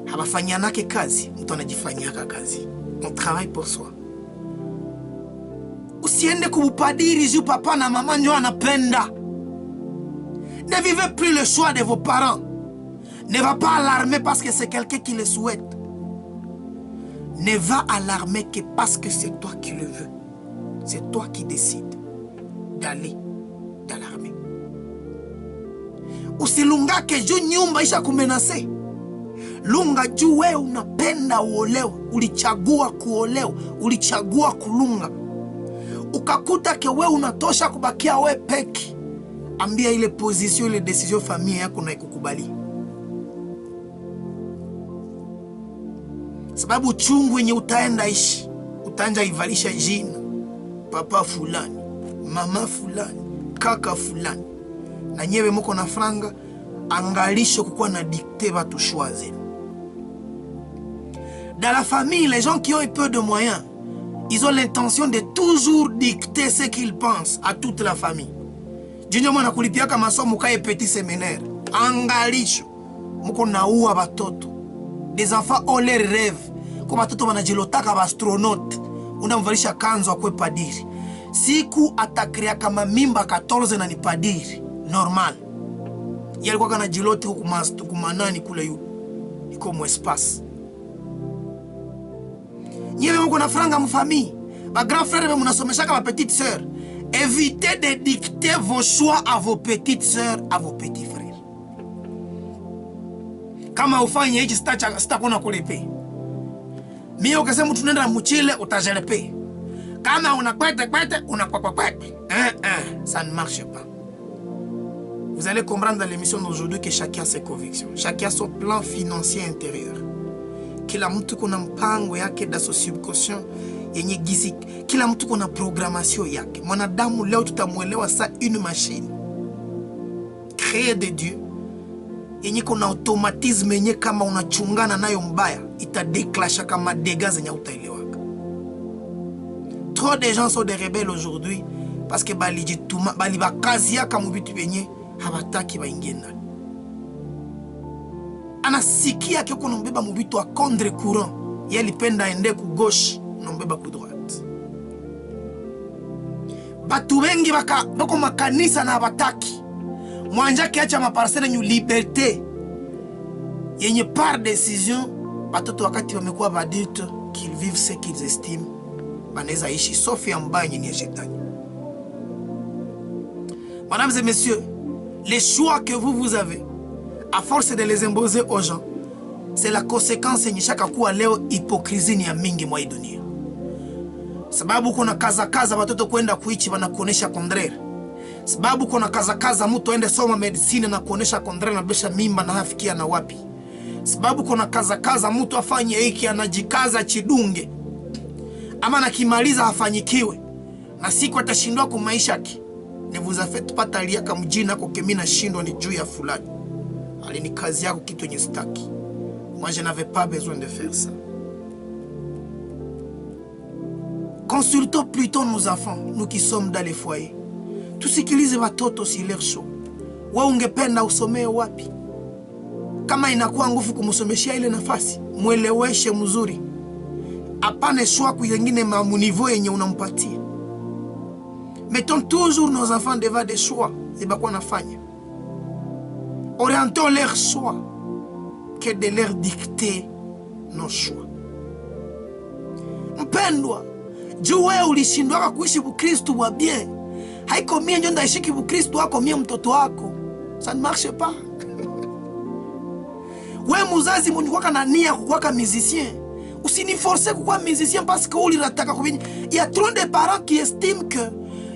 S1: Habafanyanake kazi, mtu anajifanyaka kazi. On travaille pour soi. Usiende kubupadiri juu papa na mama ndio anapenda. Ne vivez plus le choix de vos parents. Ne va pas à l'armée parce que c'est quelqu'un qui le souhaite. Ne va à l'armée que parce que c'est toi qui le veux. C'est toi qui décides d'aller dans l'armée. Usilungake juu nyumba isha kumenase. Lunga juu wewe unapenda uolewa, ulichagua kuolewa, ulichagua kulunga. Ukakuta ke wewe unatosha kubakia wewe peki. Ambia ile position, ile decision familia yako na ikukubali. Sababu chungu yenye utaenda ishi, utanja ivalisha jina papa fulani, mama fulani, kaka fulani. Na nyewe mko na franga, angalisho kukuwa na dicter watu choisir. Dans la famille, les gens qui ont peu de moyens, ils ont l'intention de toujours dicter ce qu'ils pensent à toute la famille. Jinyo mwana kulipia kama somo kaye petit séminaire. Angalisho mko naua batoto. Des enfants ont leurs rêves. Kwa batoto wanajilotaka ba astronaute, unamvalisha kanzo akwe padiri. Siku atakrea kama mimba 14 na ni padiri normal. Yalikuwa kana jiloti huku mastu kumanani kule yu. Iko mu espace. Nyewe mko na franga mfamille. Ba grand frère mnasomesha kama petite sœur. Évitez de dicter vos choix à vos petites sœurs, à vos petits frères. Kama ufanye hichi sitakona kulipe. Mimi ukasema tunaenda mchile utajelepe. Kama unakwete unakwakwakwete. Ça ne marche pas. Vous allez comprendre dans l'émission d'aujourd'hui que chacun a ses convictions. Chacun a son plan financier intérieur. Kila mtu kuna mpango yake da subconscient yenye gizi. Kila mtu kuna programmation yake. Mwanadamu leo tutamuelewa sa une machine créée de Dieu. Yenye kuna automatisme yenye kama unachungana nayo mbaya itadéclencher kama dégâts zenye utaelewaka. Trop de gens sont des rebelles aujourd'hui parce que bali bakazi yaka mubitu benye habataki baingie ndani. Anasikia kiko nombeba mubitu wa contre courant, yeli penda ende ku gauche, nombeba ku droite. Batu wengi bako makanisa na bataki. Mwanja kiacha maparcelle nyu liberté. Yenye par décision, batoto wakati wamekuwa badite, qu'ils vivent ce qu'ils estiment, baneza ishi sauf ya mbaya yenye shetani. Mesdames et messieurs, les choix que vous avez, à force de les imposer aux gens, c'est la conséquence yenye shaka kuwa leo hypocrisie ni ya mingi mwa dunia. Sababu kuna kaza watoto kwenda kuichi wanakuonesha contraire. Sababu kuna kaza mtu aende soma medicine na kuonesha contraire na besha mimba na hafikia na wapi. Sababu kuna kaza mtu afanye hiki anajikaza chidunge. Ama nakimaliza hafanyikiwe. Na siku atashindwa kwa maisha yake. Ne vous a fait pas talia kama mjina kwa kemi na shindwa ni juu ya fulani. Alini kazi yako kitu yenye staki. Moi je n'avais pas besoin de faire ça. Consultons plutôt nos enfants, nous qui sommes dans les foyers. Tusikilize watoto si leur show. Wewe ungependa usomee wapi? Kama inakuwa nguvu kumsomeshia ile nafasi, mueleweshe mzuri. Apane shwa ku yengine ma niveau yenye unampatia. Mettons toujours nos enfants devant des choix. Et bien quoi on a fait? Orientons leurs choix que de leur dicter nos choix. Mpendwa, juu wewe ulishindwa kuishi Bukristo wa bien. Haiko mie ndio ndaishiki Bukristo wako mie mtoto wako. Ça ne marche pas. Wewe muzazi mwenye kwa na nia kuwa musicien. Usiniforcer kuwa musicien parce que ulirataka kubini. Il y a trop de parents qui estiment que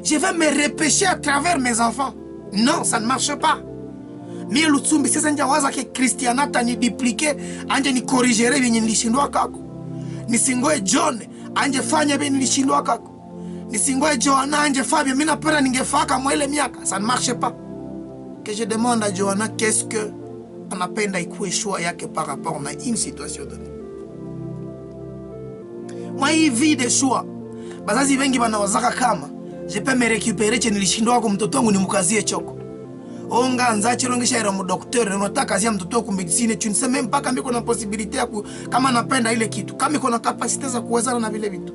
S1: je vais me repêcher à travers mes enfants. Non, ça ne marche pas. Mie lutsumbi sasa nja waza ke Christianata ni dupliquer anje ni corrigerer benye nilishindwa kako. Nisingoe John anje fanya benye nilishindwa kako. Nisingoe Johanna anje Fabio mimi napenda ningefaka mwele miaka. Ça ne marche pas. Que je demande à Johanna qu'est-ce que anapenda ikuwe choix yake par rapport à une situation donnée. Moi hii vie de choix. Bazazi wengi wanawazaka kama je peux me récupérer che nilishindwa wako mtoto wangu nimkazie choko. Onga nzache longesha ira mu docteur unataka kazi ya mtoto wako medicine tu niseme mpaka mimi kuna possibility ya kama napenda ile kitu kama iko na capacity za kuwezana na vile vitu.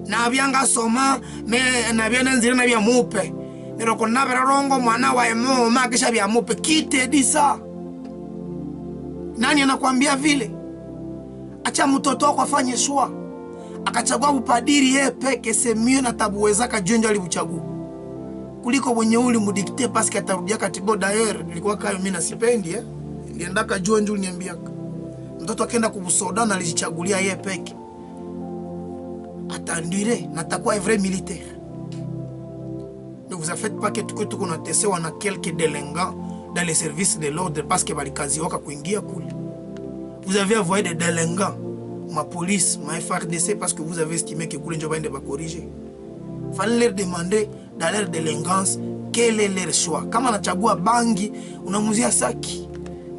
S1: Na byanga soma me na byana nzira na bya mupe. Niroko nabera rongo mwana wa emo makisha bya mupe kite disa. Nani anakuambia vile? Acha mtoto wako afanye shua. Akachagua upadiri yeye peke semio na tabuweza ka jonjo alibuchagua. Kuliko wenye uli mudikte paske atarudia katibo daer nilikuwa kayo mimi nasipendi nilienda ka jonjo niambiaka. Mtoto akaenda kubusoda na alijichagulia yeye peke. Atandire na takuwa vrai militaire. Ne vous en faites pas que tout qu'on a testé on a quelques délinquants dans les services de l'ordre parce que balikazi waka kuingia kule. Vous avez envoyé des délinquants, ma police, ma FRDC parce que vous avez estimé que kule njoba ende ba corriger. Fallait leur demander dans leur délinquance quel est leur choix. Kama anachagua bangi unamuzia saki.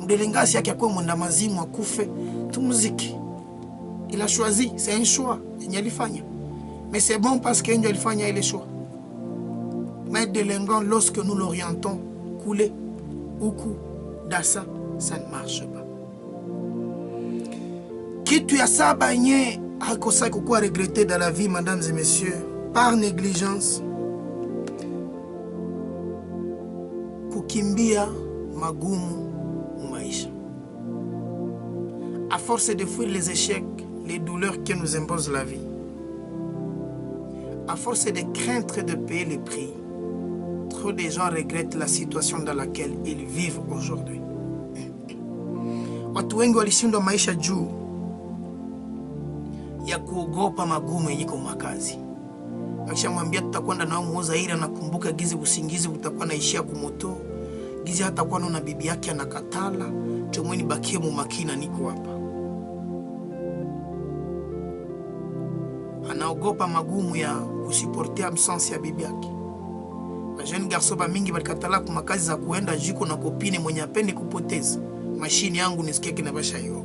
S1: Mdelengasi yake akwe mwenda mazimu akufe tumuziki. Il a choisi, c'est un choix, il alifanya. Mais c'est bon parce qu'il alifanya il choix. Mais délinquant lorsque nous l'orientons couler Uku Dasa, ça ne marche pas. Kitu ya saba nye hakosa kukuwa regretter dans la vie, mesdames et messieurs, par négligence, kukimbia magumu maisha. À force de fuir les échecs, les douleurs que nous impose la vie, à force de craindre de payer les prix, trop de gens regrettent la situation dans laquelle ils vivent aujourd'hui. Watu wengi walishindwa maisha juu ya kuogopa magumu yiko makazi. Akishamwambia tutakwenda nao Mozambique na kumbuka gizi usingizi utakuwa naishia kumoto. Gizi hata kwa na bibi yake anakatala, chomweni bakie mu makina niko hapa. Anaogopa magumu ya kusiportea absence ya bibi yake. Jeune garçon ba mingi balikatala kwa makazi za kuenda jiko na kopine mwenye apendi kupoteza. Machine yangu nisikie kinabasha hiyo.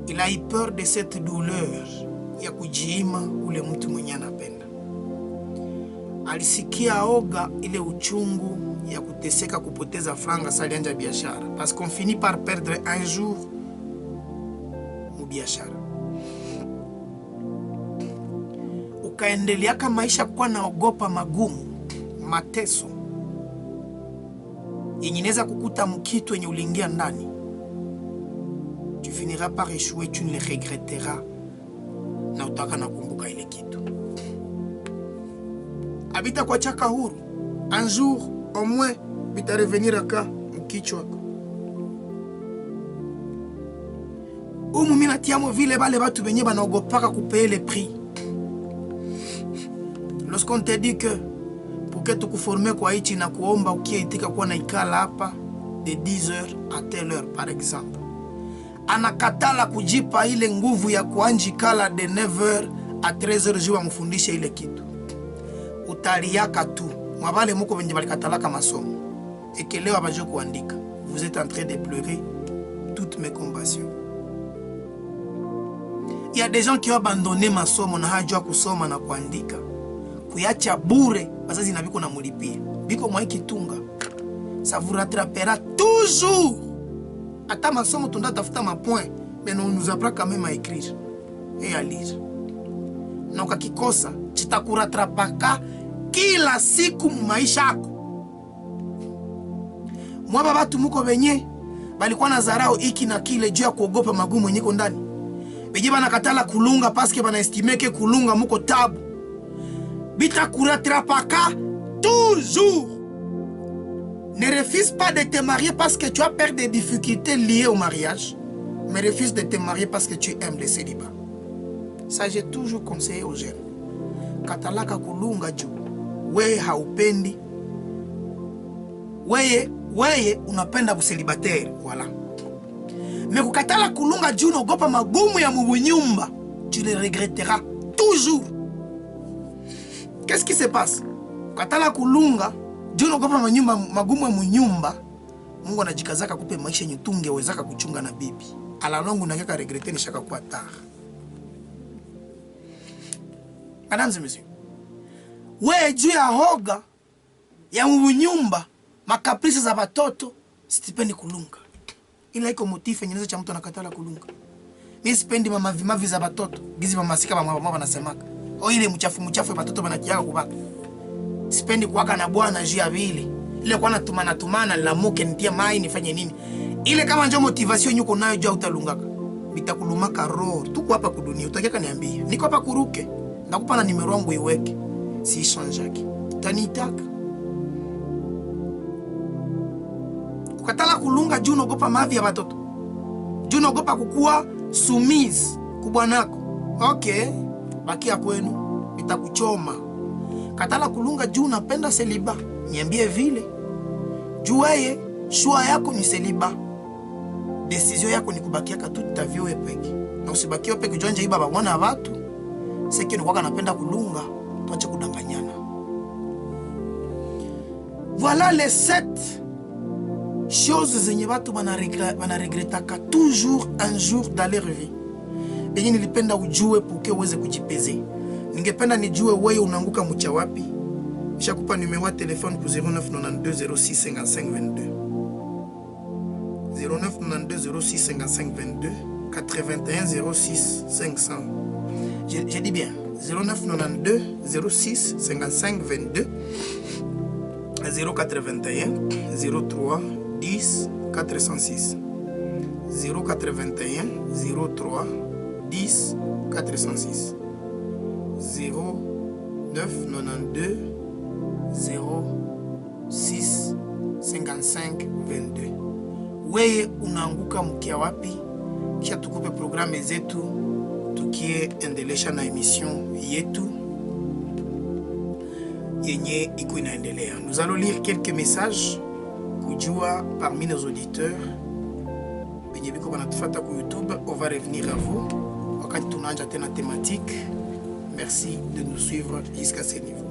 S1: Il a eu peur de cette douleur ya kujiima ule mtu mwenye anapenda. Alisikia oga ile uchungu ya kuteseka kupoteza franga salianja biashara parce qu'on finit par perdre un jour mu biashara. Ukaendelea kama maisha kwa naogopa magumu, mateso. Yenyeneza kukuta mkitu yenye uliingia ndani. Tu finiras par échouer, tu ne le regretteras. Na utaka nakumbuka ile kitu. Habita kwa chaka huru. Un jour, au moins, bita revenir aka mkichwa. Umu mina tiamo vile bale batu benye banaogopaka kupayer les prix. Lorsqu'on te dit que pour que tu kuforme kwa hichi na kuomba ukiitika kwa na ikala hapa de 10h à telle heure par exemple. Anakatala kujipa ile nguvu ya kuanjikala de 9h à 13h jua mfundishe ile kitu. Utaliaka tu. Mwabale muko benye balikatalaka masomo. Ekelewa bajo kuandika. Vous êtes en train de pleurer toutes mes compassions. Il y a des gens qui ont abandonné masomo na hajua kusoma na kuandika. Kuyacha bure bazazi na biko na mulipia. Biko mwa kitunga. Ça vous rattrapera toujours. Ata masomo tunda tafuta ma point, mais on nous apprend quand même à écrire et à lire. na ukakikosa chitakuratrapaka kila siku maisha yako. Mwaba batu muko benye balikuwa na zarao iki na kile juu ya kuogopa magumu yenyeko ndani. Beje banakatala kulunga paske banaestimeke kulunga muko tabu. Bitakuratrapaka toujours. Ne refuse pas de te marier parce que tu as peur des difficultés liées au mariage, mais refuse de te marier parce que tu aimes le célibat. Ça, j'ai toujours conseillé aux jeunes. Katalaka kulunga juu weye haupendi, weye unapenda buselibateri, voilà. Mais kukatala kulunga juu unaogopa magumu ya mubunyumba, tu le regretteras toujours. Qu'est-ce qui se passe? Katala kulunga juu unaogopa magumu ya munyumba, Mungu anajikazaka kupe maisha nyutunge wezaka kuchunga na bibi. Ala longu nakeka regretter ni shaka kwa tard. Mesdames et messieurs, wewe juu ya hoga ya munyumba, makaprisi za batoto, sipendi kulunga. Ila iko motifu yenye cha mtu anakatala kulunga. Mimi sipendi mavi za batoto, gizi mamasika mama wanasemaka. O ile mchafu ya batoto banakiaka kubaka. Sipendi kuwaka na bwana juu ya vile. Ile kwa natumana la moke nitia mai nifanye nini? Ile kama ndio motivation yuko nayo juu utalungaka. Bitakulumaka roho. Tuko hapa kudunia, utakeka niambie. Niko hapa kuruke. Ndakupa na nimero yangu iweke. Si changeaki. Tanitaka. Kukatala kulunga juu unaogopa mavi ya batoto. Juu unaogopa kukua soumise kubwanako. Okay, bakia kwenu, itakuchoma. Katala kulunga juu unapenda celibat. Niambie vile. Juu wewe choix yako ni celibat. Decision yako ni kubakia toute ta vie wewe peke. Na usibakie wewe peke jonje iba bwana watu. Seki unakuwa napenda kulunga, tuache kudanganyana. Voilà les 7 choses zenye watu banaregretaka toujours un jour dans leur vie. Benye nilipenda ujue puke uweze kujipeze. Ningependa nijue wewe unaanguka mcha wapi. Nishakupa numero ya telefone ku 0992 06 55 22. 0992 06 55 22 81 06 500. Je dis bien 0992 06 55 22 081 03 10 406 081 03 10 406 0992 06 55 22. Wewe unaanguka mkia wapi? Kisha tukupe programme zetu tukie endelesha na emission yetu yenye iko inaendelea. Nous allons lire quelques messages kujua parmi nos auditeurs benye biko banatufata ku YouTube. On va revenir à vous wakati tunaanza tena thématique. Merci de nous suivre jusqu'à ce niveau.